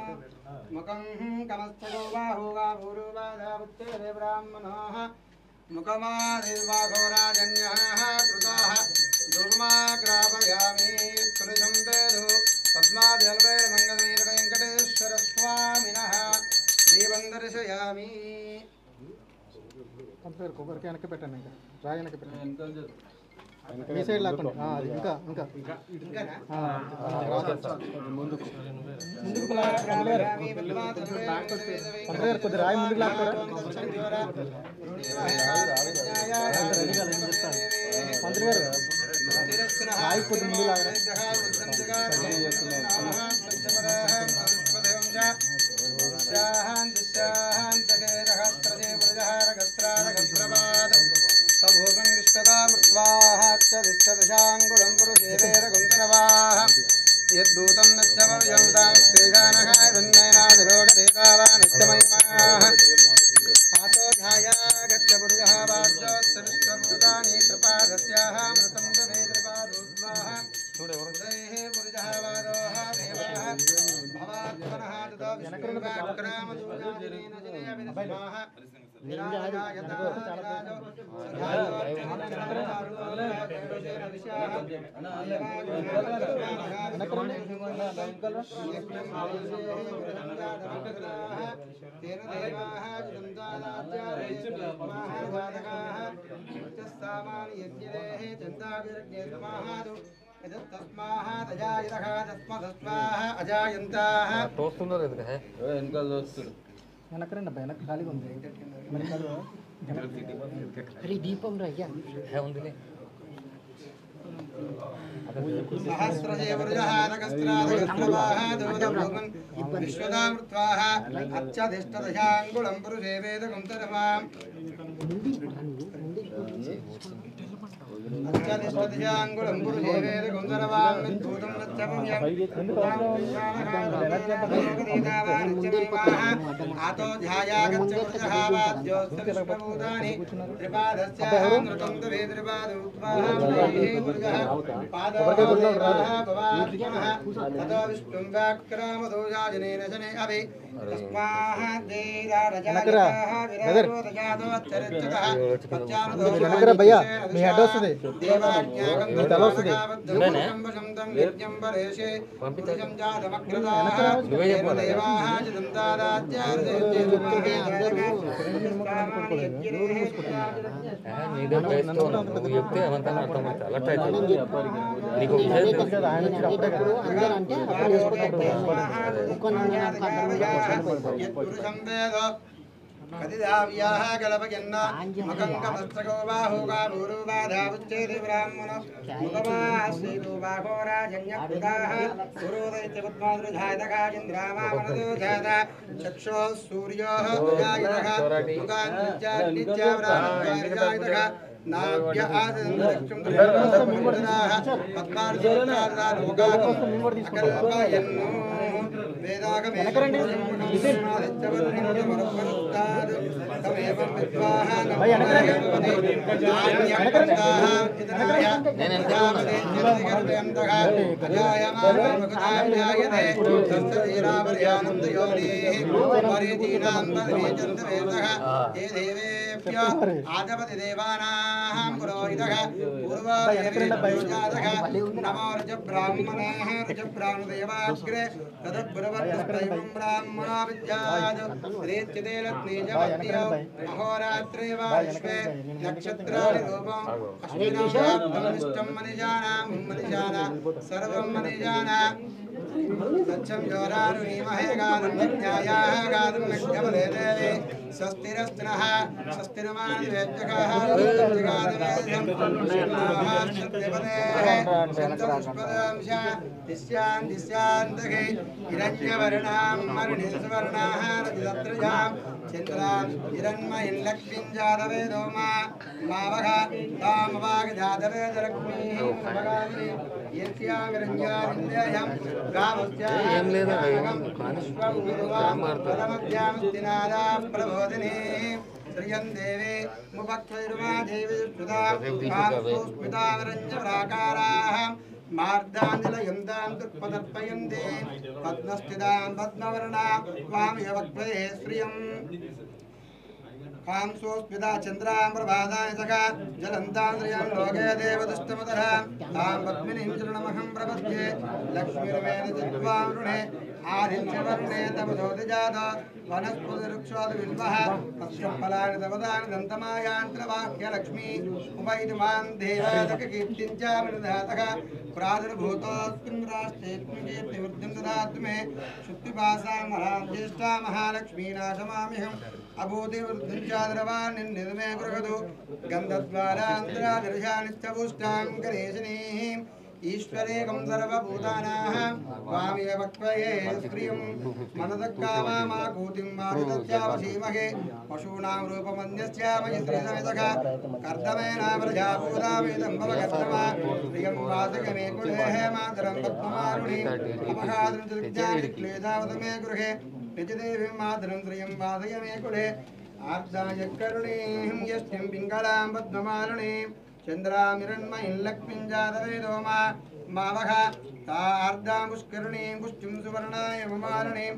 मुखं कमस्तको बाहो गाभूरुवाधावुत्तेरे ब्राह्मणोः मुखमादिर्वाघोराजन्याः कृताः धूपमा ग्रावयामि यत्पुरुषं वेदो पद्मादिर्वेलमङ्गलमेर वेङ्कटेश्वर स्वामिनः दीपं दर्शयामि కొబ్బరికి వెనక్కి పెట్టండి ఇంకా రాయి వెనక్కి పెట్టండి వెనకాల ఈ సైడ్ లాక్కండి అది ఇంకా ఇంకా ముందుకు కొద్ది రాయి ముందుకు లాక్తారా మంత్రి గారు రాయి కొద్ది ముందు లాగరా भोगं विष्टदा मृत्वाहाच्चदिष्टदशाङ्गुलं पुरुषेवेरकुन्तलवाः यद्भूतं नित्यमव्यंतां श्रीजानकाय धन्मेनादिरोगदेतावानित्यमहिमाः आतो ध्याया गच्छपुरुषः वाच्योऽस्य विश्वभूतानि त्रिपादस्याः मृतं दवेद्रपादोद्वाः उदैः पुरुषः वादोः देवाः भवात्मनः ततो विष्णुवाक्रामदूजादिनेन जनेऽभिनस्माः వెనకాల దోస్తుడు వెనకరండి అబ్బాయి వెనక ఖాళీగా ఉంది अरे दीपम रहा है उनके सहस्रजेवर्जहानकस्त्रादकस्त्रवाः दूतभूमन् विश्वदामृत्वाः अच्छधिष्ठदशाङ्गुलं पुरुषे वेदकुन्तरमाम् अच्छधिष्ठदशाङ्गुलं पुरुषे वेदकुन्तरमाम् विद्भूतं नच्छपुण्यम् आतो ध्यायागच्छपुरुषहावाद्योस्तविश्वभूतानि त्रिपादस्याहं नृतं तवे त्रिपादोत्वाहं पादोः भवात्मनः ततो विष्णुं व्याक्रामदोषाजनेन शने अभि तस्माद्देरारजायः विराजोदजातो अच्छरिच्युतः వెనకరా భయ్యా మీ హెడ్ వస్తుంది మీ తల వస్తుంది कतिदाव्याः कलपयन्न मकङ्कमस्तको बाहुकापूर्वाधावुच्चेति ब्राह्मणो मुखमाश्रीतो बाहो राजन्यकृताः पुरोदैत्यपद्मादृधायतकाचिन्द्रामावनदो जाता चक्षुः सूर्योः प्रजायतः मुखान्नित्या ब्राह्मणायतः नाभ्य आदन्दक्षं द्रव्यसमुद्राः पद्मार्जोत्तादालोकाः अकल्पयन्नो आदपति देवानां पुरोहितः पूर्वादेवजातः नमोर्ज ब्राह्मणः च ब्राह्मणदेवाग्रे तदब्रवत्तैवं ब्राह्मणा विद्यात् रेच्यते लग्नेजवत्यो अहोरात्रे वा विश्वे नक्षत्राणि रूपम् अश्विनां मनिजानां मनिजाना सर्वं मनिजाना तच्छं योरारुणीमहे गानं न्यायाः गानं नक्षमले देवे स्वस्तिरस्तिनः स्वस्तिरमाणिवेद्यकाः गादवेदं शिवनाः सत्यपदेः सन्तपुष्पदांशा दिश्यान् दिश्यान्तके हिरण्यवर्णां मरणिस्वर्णाः रजतत्रयां चन्द्रां हिरण्मयीं लक्ष्मीं जातवेदो मावः तामवागजातवेदलक्ष्मीः भगामि यस्यां विरञ्जानिन्द्रियं गावस्यां विश्वमुर्वामर्तमध्यामस्तिनादा प्रबोधिनी श्रियं देवे मुपक्षैर्वा देवी सुधा कामसुस्मिता विरञ्जपराकाराः मार्दाञ्जलयन्तां दुःखपदर्पयन्ते पद्मस्थितां पद्मवर्णां वामयवक्त्वये श्रियम् कांसोस्मिता चन्द्रां प्रभादाय सखा जलन्तान्द्रियं लोके देवदुष्टमतः तां पद्मिनीं चरणमहं प्रपद्ये लक्ष्मीर्मेण चित्त्वा वृणे आदित्यवर्णे तपसोऽधिजात वनस्पतिवृक्षोऽधिविल्वः तस्यफलानि तपदानि दन्तमायान्त्रवाक्यलक्ष्मी उपैतुमां देवादककीर्तिं च विदधातः प्रादुर्भूतोऽस्मिन् राष्ट्रेऽस्मिन् कीर्तिवृद्धिं ददातु मे शुद्धिपासां महाज्येष्ठा महालक्ष्मी नाशमाम्यहम् अभूतिवृद्धिं चादरवान्निर्मे गृहतु गन्धद्वारान्तरादर्शानित्यपुष्टां गणेशनीः ईश्वरेकं सर्वभूतानां वामेवक्त्वये श्रियं मनदक्कामाकूतिं वादितस्यावशीमहे पशूनां रूपमन्यस्यामयि श्रीसमितः कर्दमेन प्रजापूतामेदं भवकर्तमा प्रियं वासकमे कुलेः मातरं पद्ममारुणीम् अपघातुं क्लेशावतमे गृहे निजदेवीं मातरं श्रियं वासय मे कुले आर्दाय करुणीं यष्टिं पिङ्गलां पद्ममारुणीं चन्द्रामिरण्मयीं लक्ष्मीं जातवेदो मावः तार्दां पुष्करुणीं पुष्टिं सुवर्णाय ममारुणीं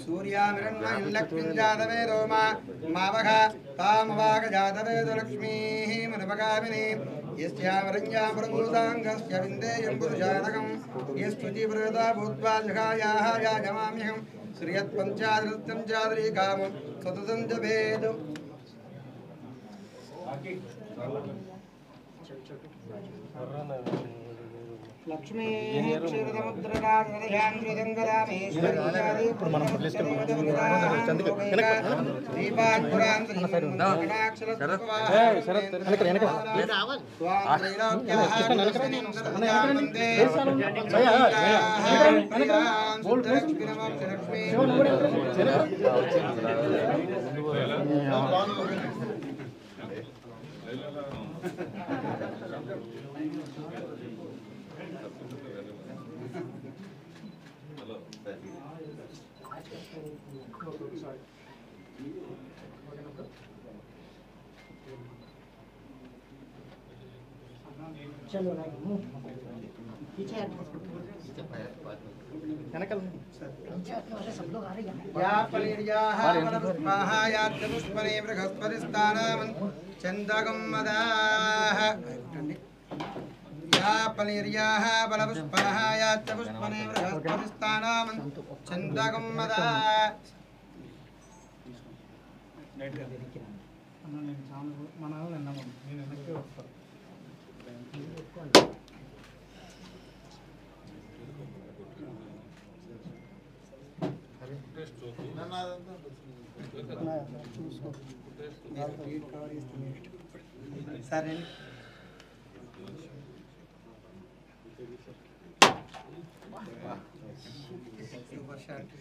सूर्यामिरण्मयीं लक्ष्मीं जातवेदो मावः तामवागजातवेदो लक्ष्मीः मनुपगामिनीं यस्यामरञ्जां प्रभूताङ्गस्य विन्देयं पुरुषानकं यस्तुतिव्रता भूत्वा जगायाः याजमाम्यहं श्रियत्पञ्चादृतं चादरीकामं सततं जपेत् లక్ష్మీ ఇప్పుడు మనం चलो पीछे सब लोग आ रहे हैं या पलिर्याः वनपुष्पाः यात्यपुष्पने बृहस्पतिस्थानामन् चन्दगम्मदाः या पलिर्याः वनपुष्पाः यात्यपुष्पने बृहस्पतिस्थानामन् चन्दगम्मदाः సరే సూపర్ షాట్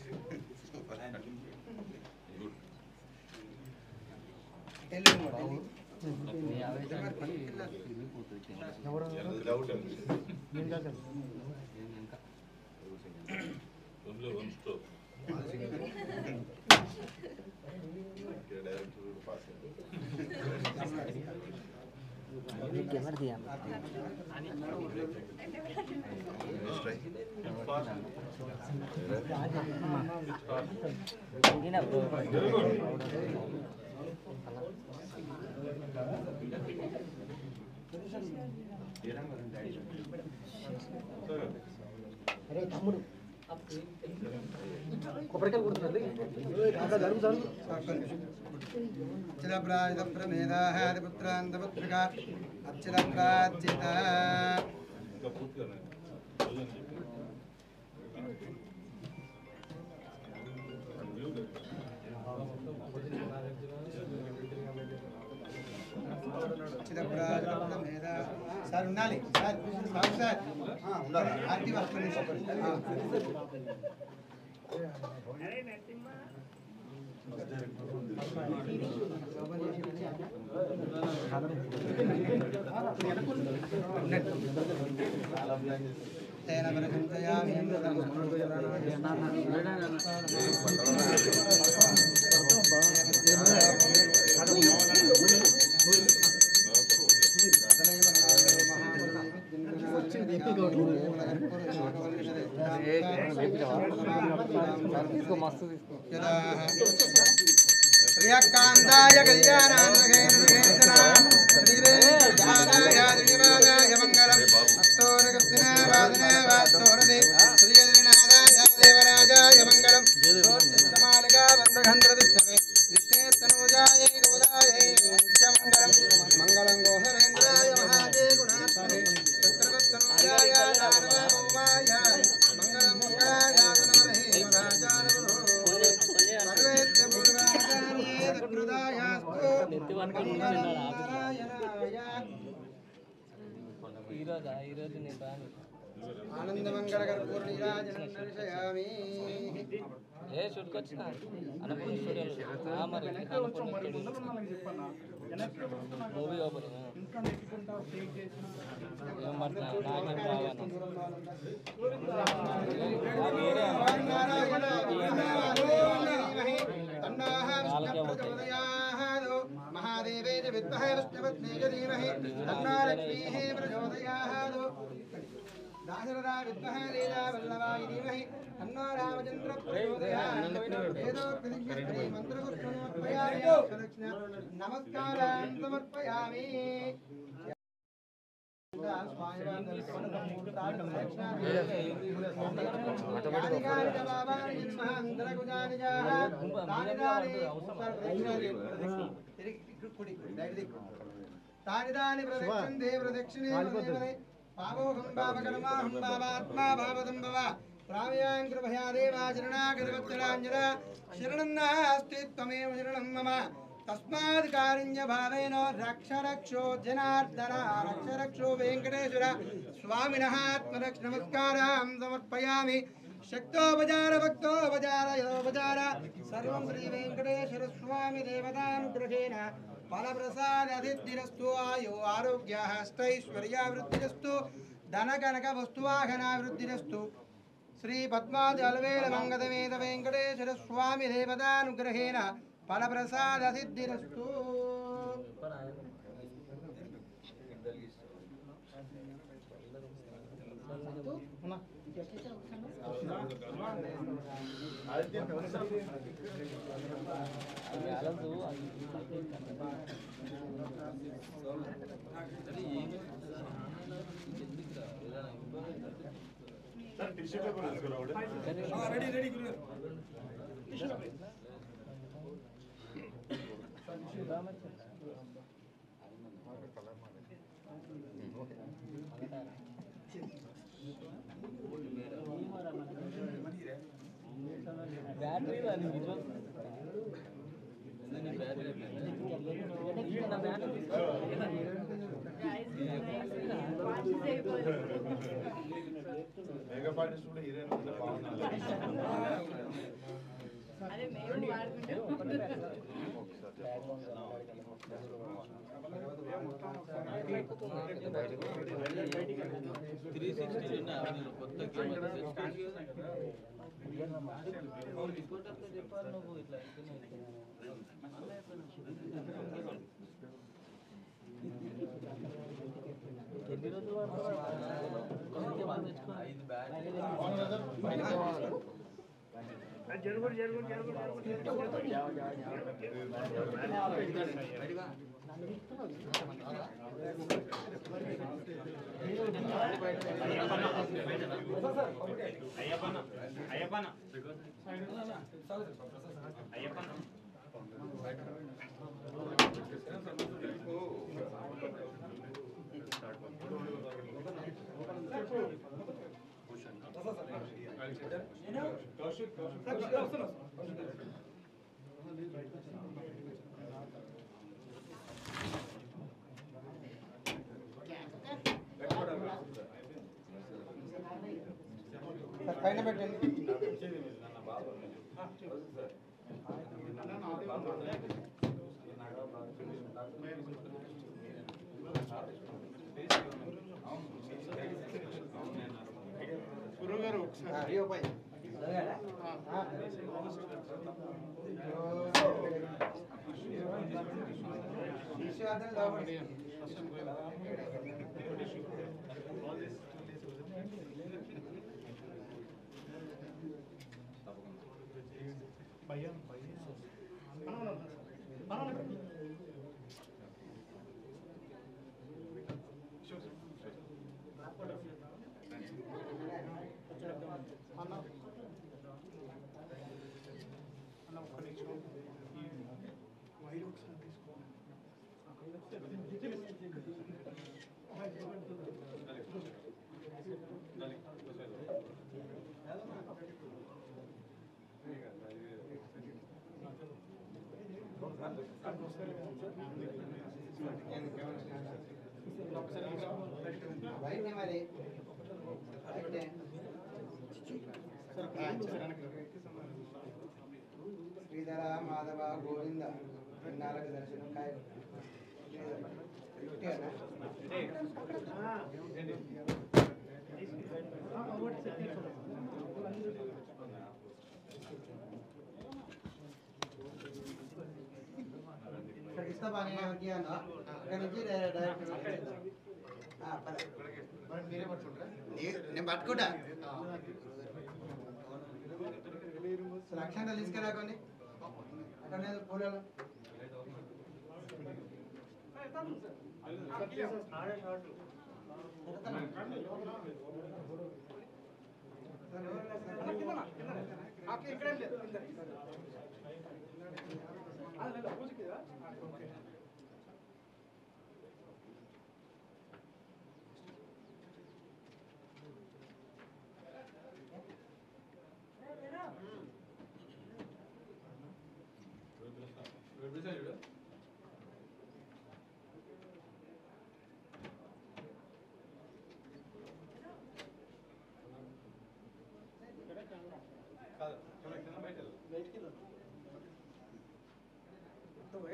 कैमरा दिया अरे तम्मुడు కొబ్బరికాయ కొడుతున్నారు అక్కడ జరుగు జరుగు అచ్చిలప్రాజిత ప్రమేదాః పుత్రాంతపుత్రికా అచ్చిలప్రాజిత అచ్చిలప్రాజిత ప్రమేదా సార్ ఉండాలి సార్ సార్ ఉండాలి ఆర్తి వస్తుంది तेन प्रशंसयामि प्रियकान्ताय कल्याणाय मंगलम् अस्तोरगस्तिना वादना वास्तोरदे श्रीयद्रिनाथाय देवराजाय मंगलम् सोच्चित्तमालिका बन्धघन्द्रदिष्टवे विष्णेस्तनूजाय गोदाय नित्यमङ्गलम् मङ्गलं गोहरेन्द्राय महाजय गुणात्मने चत्रगस्तनूजाय नारदभौमाय मङ्गलं मङ्गलाय नमहे महाजानगुरो सर्वेत्र पूर्वाचार्ये दकृदायास्तु मङ्गलं नारायणाय आनंद मंगल कर्पूर नीराजनं दर्शयामि ఏ చుట్టుకొచ్చిన అన్నపూర్ణ స్టూడియోలో మరి అన్నపూర్ణ మూవీ ఓపెనింగ్ ఏం పడుతున్నా నాకేం महादेवे च विद्महे विष्णुपत्नी च धीमहि तन्नो लक्ष्मीः प्रचोदयात् दाशरथा विद्महे लीला वल्लभाय धीमहि तन्नो रामचन्द्र प्रचोदयात् वेदोक्तदिव्यश्री मन्त्रपुष्पमर्पयामि नमस्कारान् समर्पयामि तानि तानि प्रदक्षिणते प्रदक्षिणे वदेवने पावोहं पावकर्माहं पावात्मा भावदं भव रामयां कृपया देवाचरणागतवत्सलाञ्जला शरणं नास्ति त्वमेव शरणं मम तस्मात् कारुण्य भावेन रक्ष रक्षो जनार्दन रक्ष रक्षो वेङ्कटेश्वर स्वामिनः आत्मरक्षनमस्कारां समर्पयामि शक्तोपचार भक्तोपचार योपचार सर्वं श्री वेङ्कटेश्वर स्वामी देवतानुग्रहेण फलप्रसाद असिद्धिरस्तु आयु आरोग्यः अष्टैश्वर्यावृद्धिरस्तु धनकनक वस्तुवाहनावृद्धिरस्तु श्री पद्मावती अलवेल मंगलवेद वेंकटेश्वर स्वामी देवतानुग्रहेण फलप्रसाद सिद्धिरस्तु रेडी गुरु బ్యాటరీ అది విజువల్ మేఘపాటి కూడా హీరోయిన్ ఉంటే బాగుంది అదే మేము వాడుకుంటాం చెప్పాలి నువ్వు ఇట్లా ఎన్ని రోజులు పైన పెట్టండి గురుగారు ఒకసారి శ్రీధర మాధవ గోవింద నాలుగు దర్శనం కాయ ఇస్తా బాగా ఎవరికి అక్కడ నుంచి డైరెక్ట్ మీరే పట్టుకుంటారా నేను పట్టుకుంటా లక్షణాలు తీసుకురాకండి అక్కడ పూలలో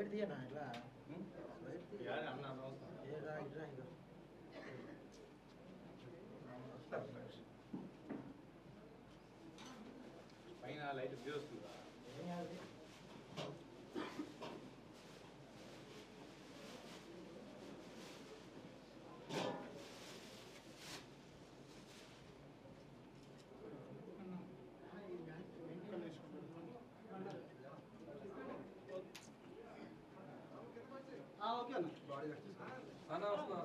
స్లైడ్ తీయనా ఇట్లా यार हमने అనవసరం ఏరా ఇట్లా ఇంకా పైన లైట్ వ్యూ వస్తుందా ఏం కాదు ఓకే అన్న అన్న వస్తా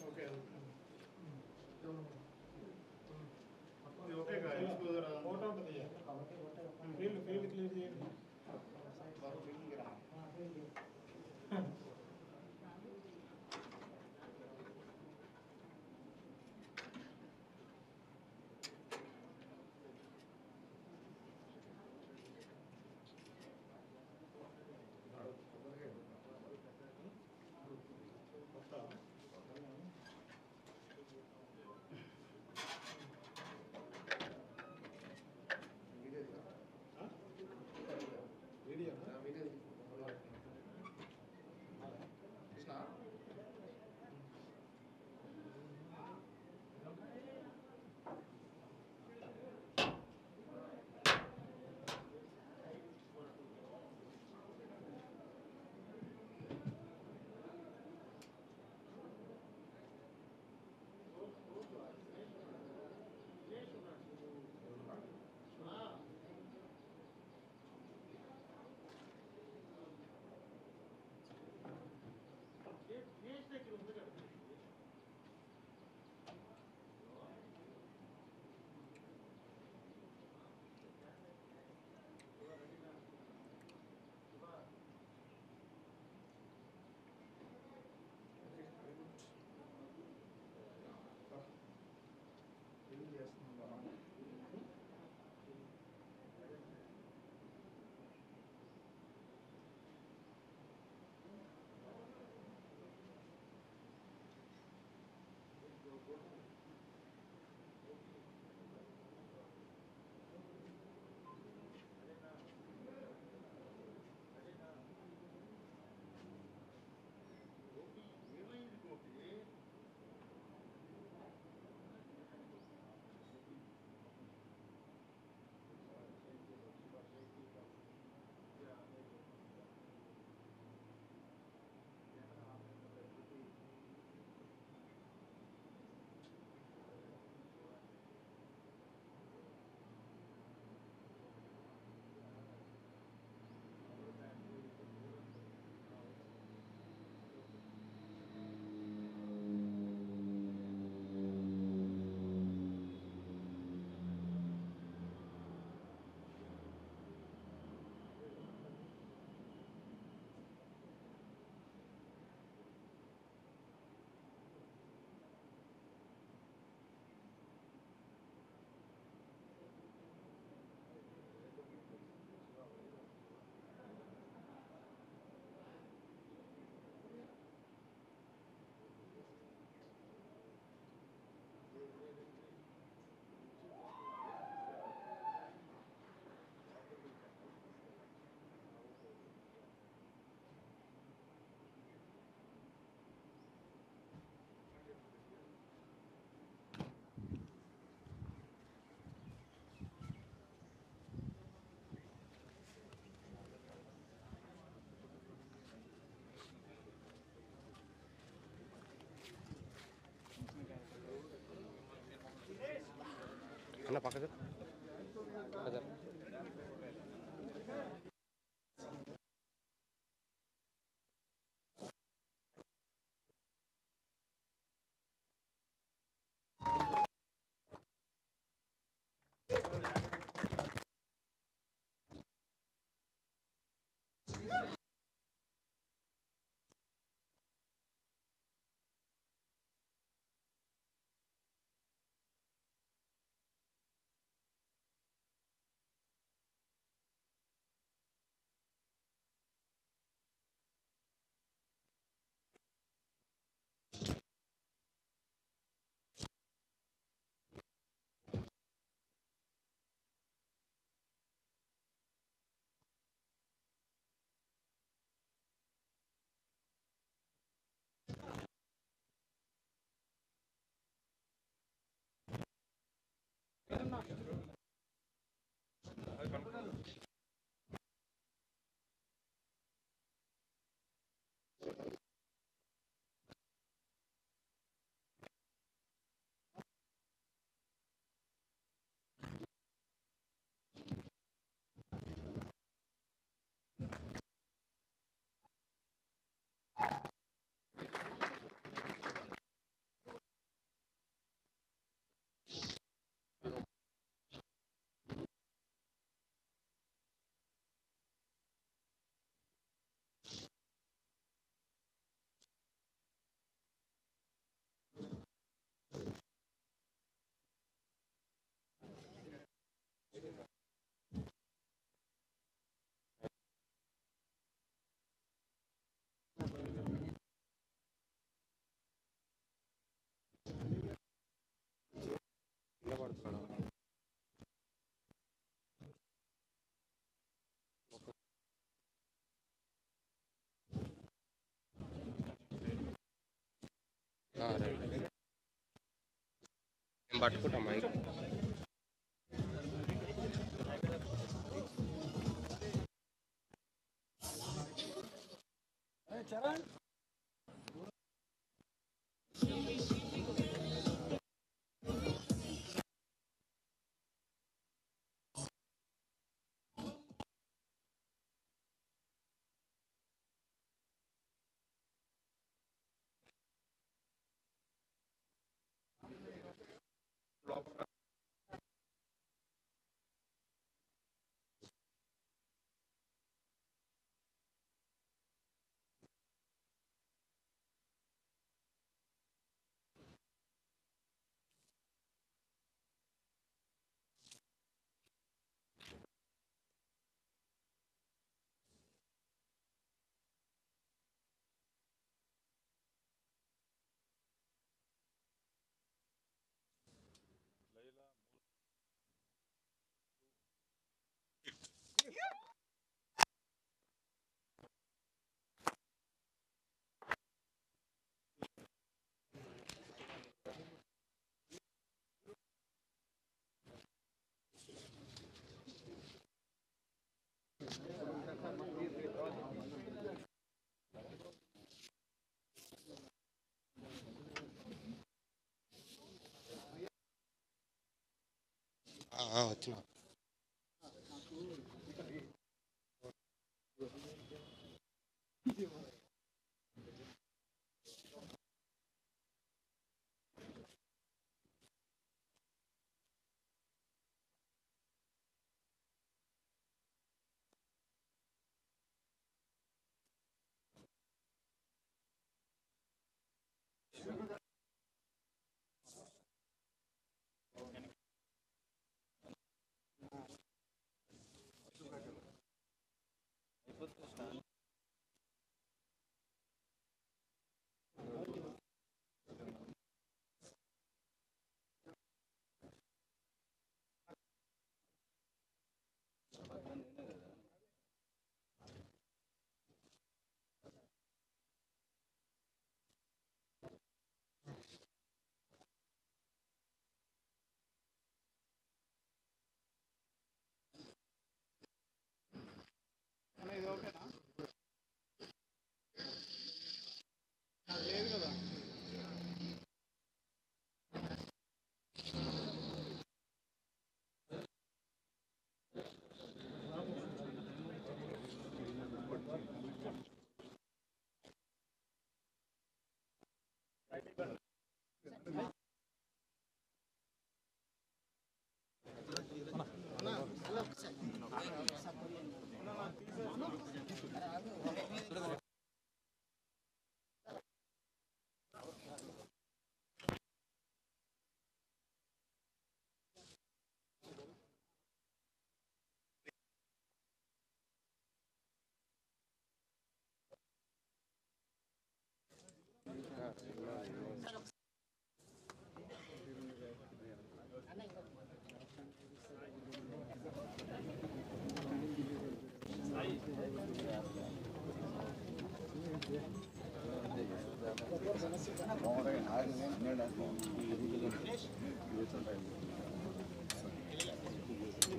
ఓకే వెళ్ళమ్మా ఫోటో ఉంటుంది ఫీల్డ్ క్లియర్ చేయండి అన్న పక్కన పట్టుకుంటాం మైక్. వచ్చిన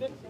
ఏంటి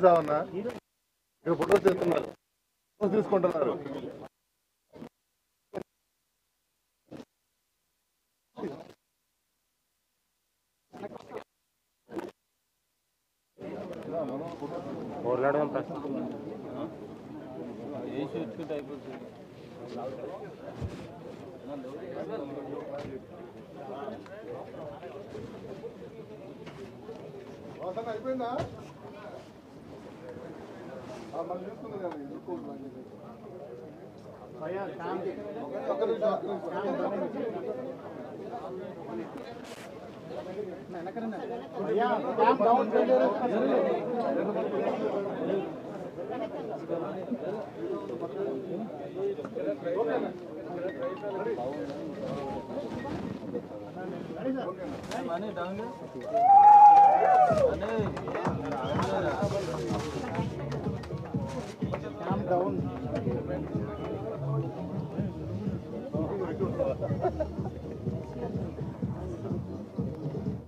సావన్నా ఇక్కడ ఫోటోస్ చేస్తున్నారు, ఫోటోస్ తీసుకుంటున్నారు. అయిపోయిందా మనం చూస్తుంది కదా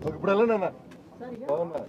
ఇప్పుడు వెళ్ళండి అన్న బాగున్నా.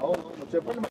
అవును చెప్పండి.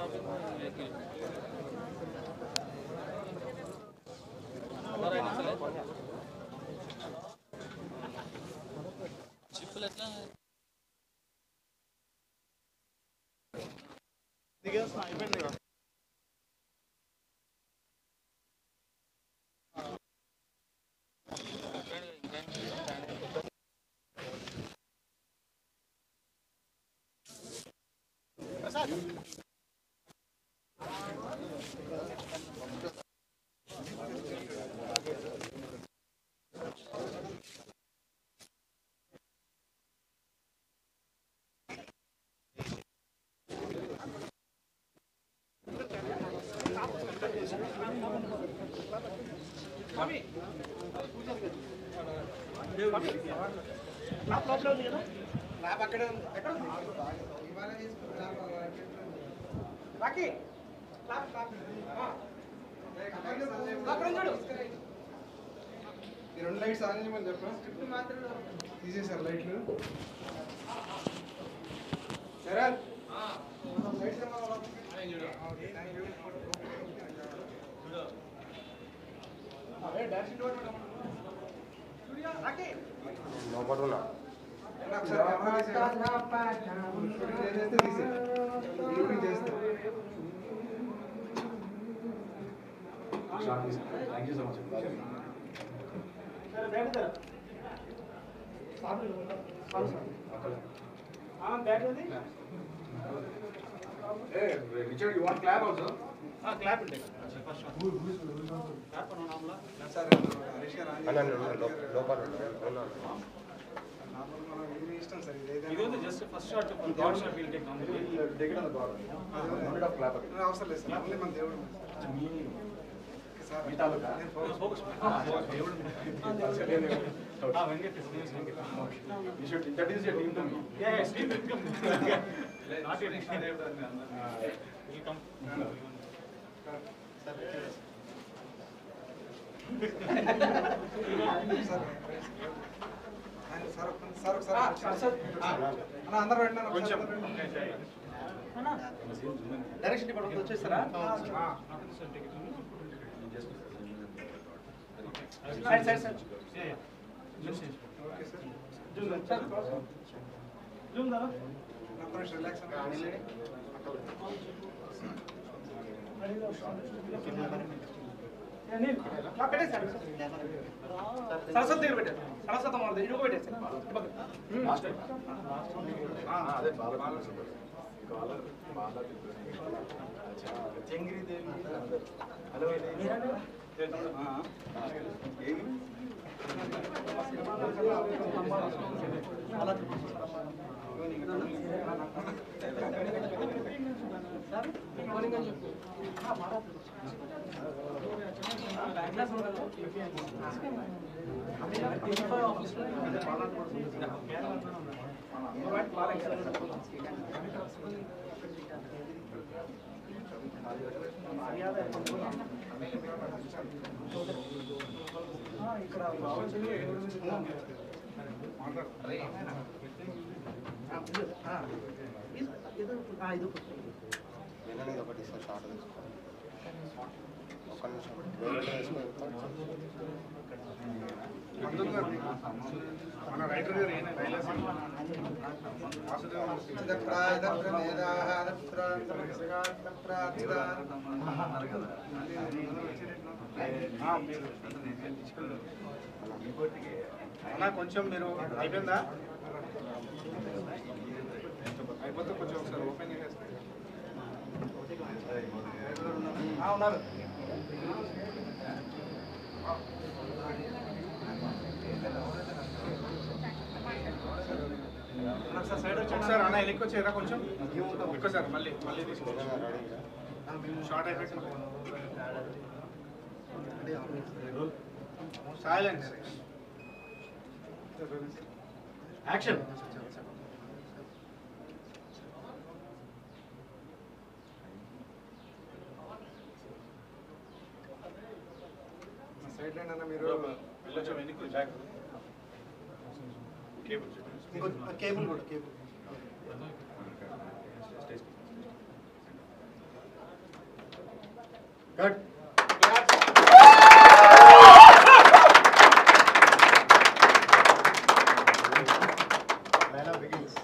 ట్రాఫిక్ వెహికల్ చిప్పులు ఎట్లా ల్యాబ్ అక్కడే ఉంది. ఎక్కడ ఉంది? ఇవాళ రాకి ల్యాబ్ అక్కడ చూడు. ఈ 2 లైట్స్ ఆన్ చేయమని చెప్పరా? స్క్రిప్ట్ మాత్రం తీసేశారు లైట్లు. సరే లైట్స్ లోపడున్నా Richard, you want clap also? Clap అన్న లోపల ఇష్టం సార్ ఇది just first shot god shot will take Take it on the God. No need of clap. అవసరం లేదు సార్ ఓన్లీ మన దేవుడు sir focus You should introduce your team to me. Not yet will come అందరూ కొంచెం direction department వచ్చేస్తారా? Side side side okay sir zoom దారా relax Saraswati దగ్గర పెట్టారు. సరస్వతి అమ్మవారి దగ్గర పెట్టేసి అదే బాగా ఒకటి షార్ట్ తీసుకోండి ఒక్క నిమిషం వేరే మన రైటర్ గారు ఏం అన్నా కొంచెం మీరు అయిపోయిందా? అయిపోతే కొంచెం ఒకసారి ఓపెన్ చేసేస్తారు. ఉన్నారు సైడ్ వచ్చి సార్ అన్న ఎక్కువ వచ్చారా కొంచెం ఎక్కువ సార్ మళ్ళీ మళ్ళీ తీసుకోండి short effect silence action side line అన్న మీరు వెళ్ళొచ్చు వెనక్కి బ్యాక్ కేబుల్ కేబుల్ కూడా కేబుల్ Good. Dialogue begins.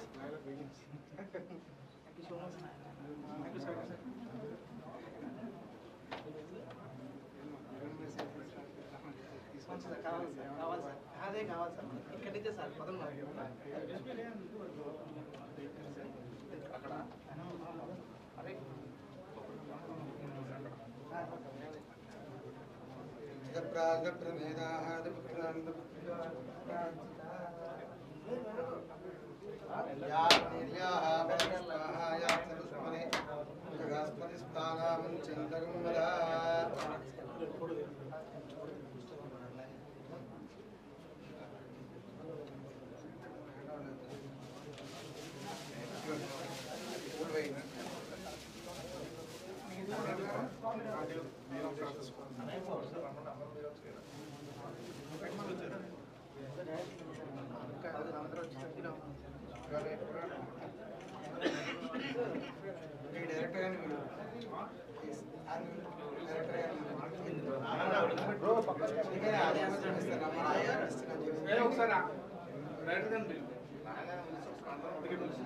అదే కావాలి సార్ ఇక్కడికే సార్ పదం అక్కడ అరే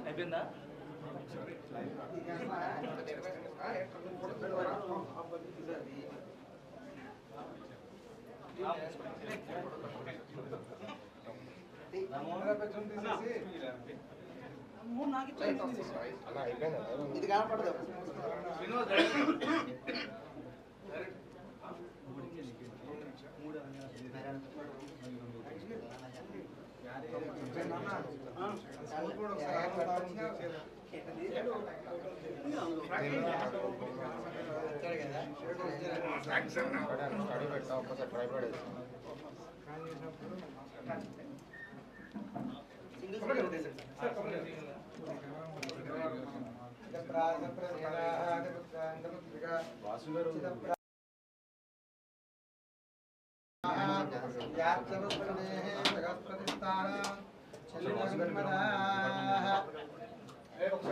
అయిపోయిందా? ఇది కనపడదు స్టడీ పెట్టా ఒక్కసారి ట్రైపాడ్ వేసి వాసు గారు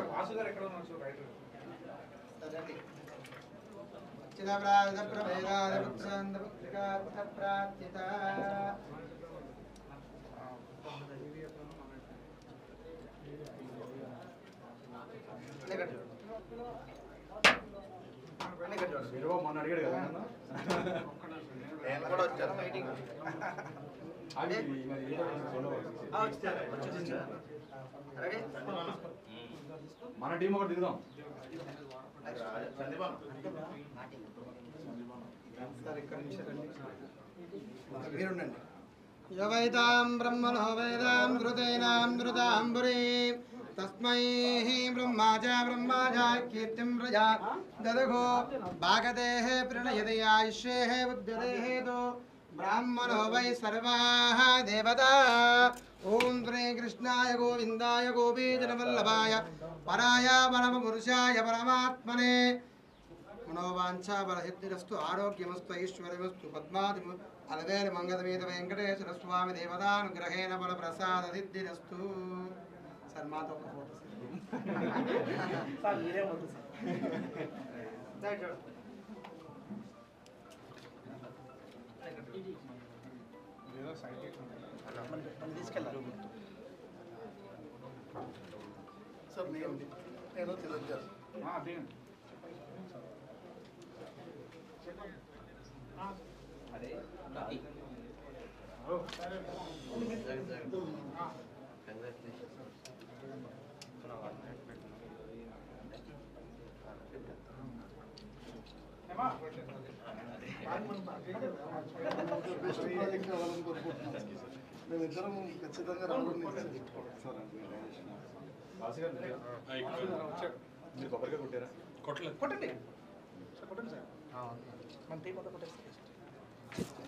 వాసు గారు ఎక్కడ ఉన్నారు రైటర్ వీరబాబు మొన్న అడిగాడు కదా నేను కూడా వచ్చాను మీటింగ్ మన టీం ఒకటి దిగుదాం మీరుండండి యవైతాం బ్రహ్మణో వేదాం ధృతైనాం ధృతాంబురీ తస్మై బ్రహ్మాజ కీర్తిం ప్రజా దదఘో భాగదేః ప్రణయతి ఆయుష్యేః బుద్ధిరేః బ్రాహ్మణో వై సర్వాః దేవతా ఓం శ్రీ కృష్ణాయ గోవిందాయ గోపీజనవల్లభాయ పరాయ పరమపురుషాయ పరమాత్మనే మనోవాంఛా బలసిద్ధిరస్తు ఆరోగ్యమస్తు ఐశ్వర్యమస్తు పద్మాది అలవేలు మంగళమేద వెంకటేశ్వర స్వామి దేవతానుగ్రహేణ బల ప్రసాద సిద్ధిరస్తు సార్ మాతో ఒక ఫోటో సార్ మీరే వద్దు సార్ తీసుకెళ్ళాలి సార్ నేను తెలియజేస్తాను అదే బెస్ట్ ప్రాజెక్ట్ అవ్వాలని కోరుకుంటున్నాం మేమిద్దరం ఖచ్చితంగా రావడం వాసు గారు మీరు కొబ్బరిగా కొట్టారా కొట్టలేదు. కొట్టండి సార్ కొట్టండి సార్ మన టీం అంతా కొట్టేస్తారు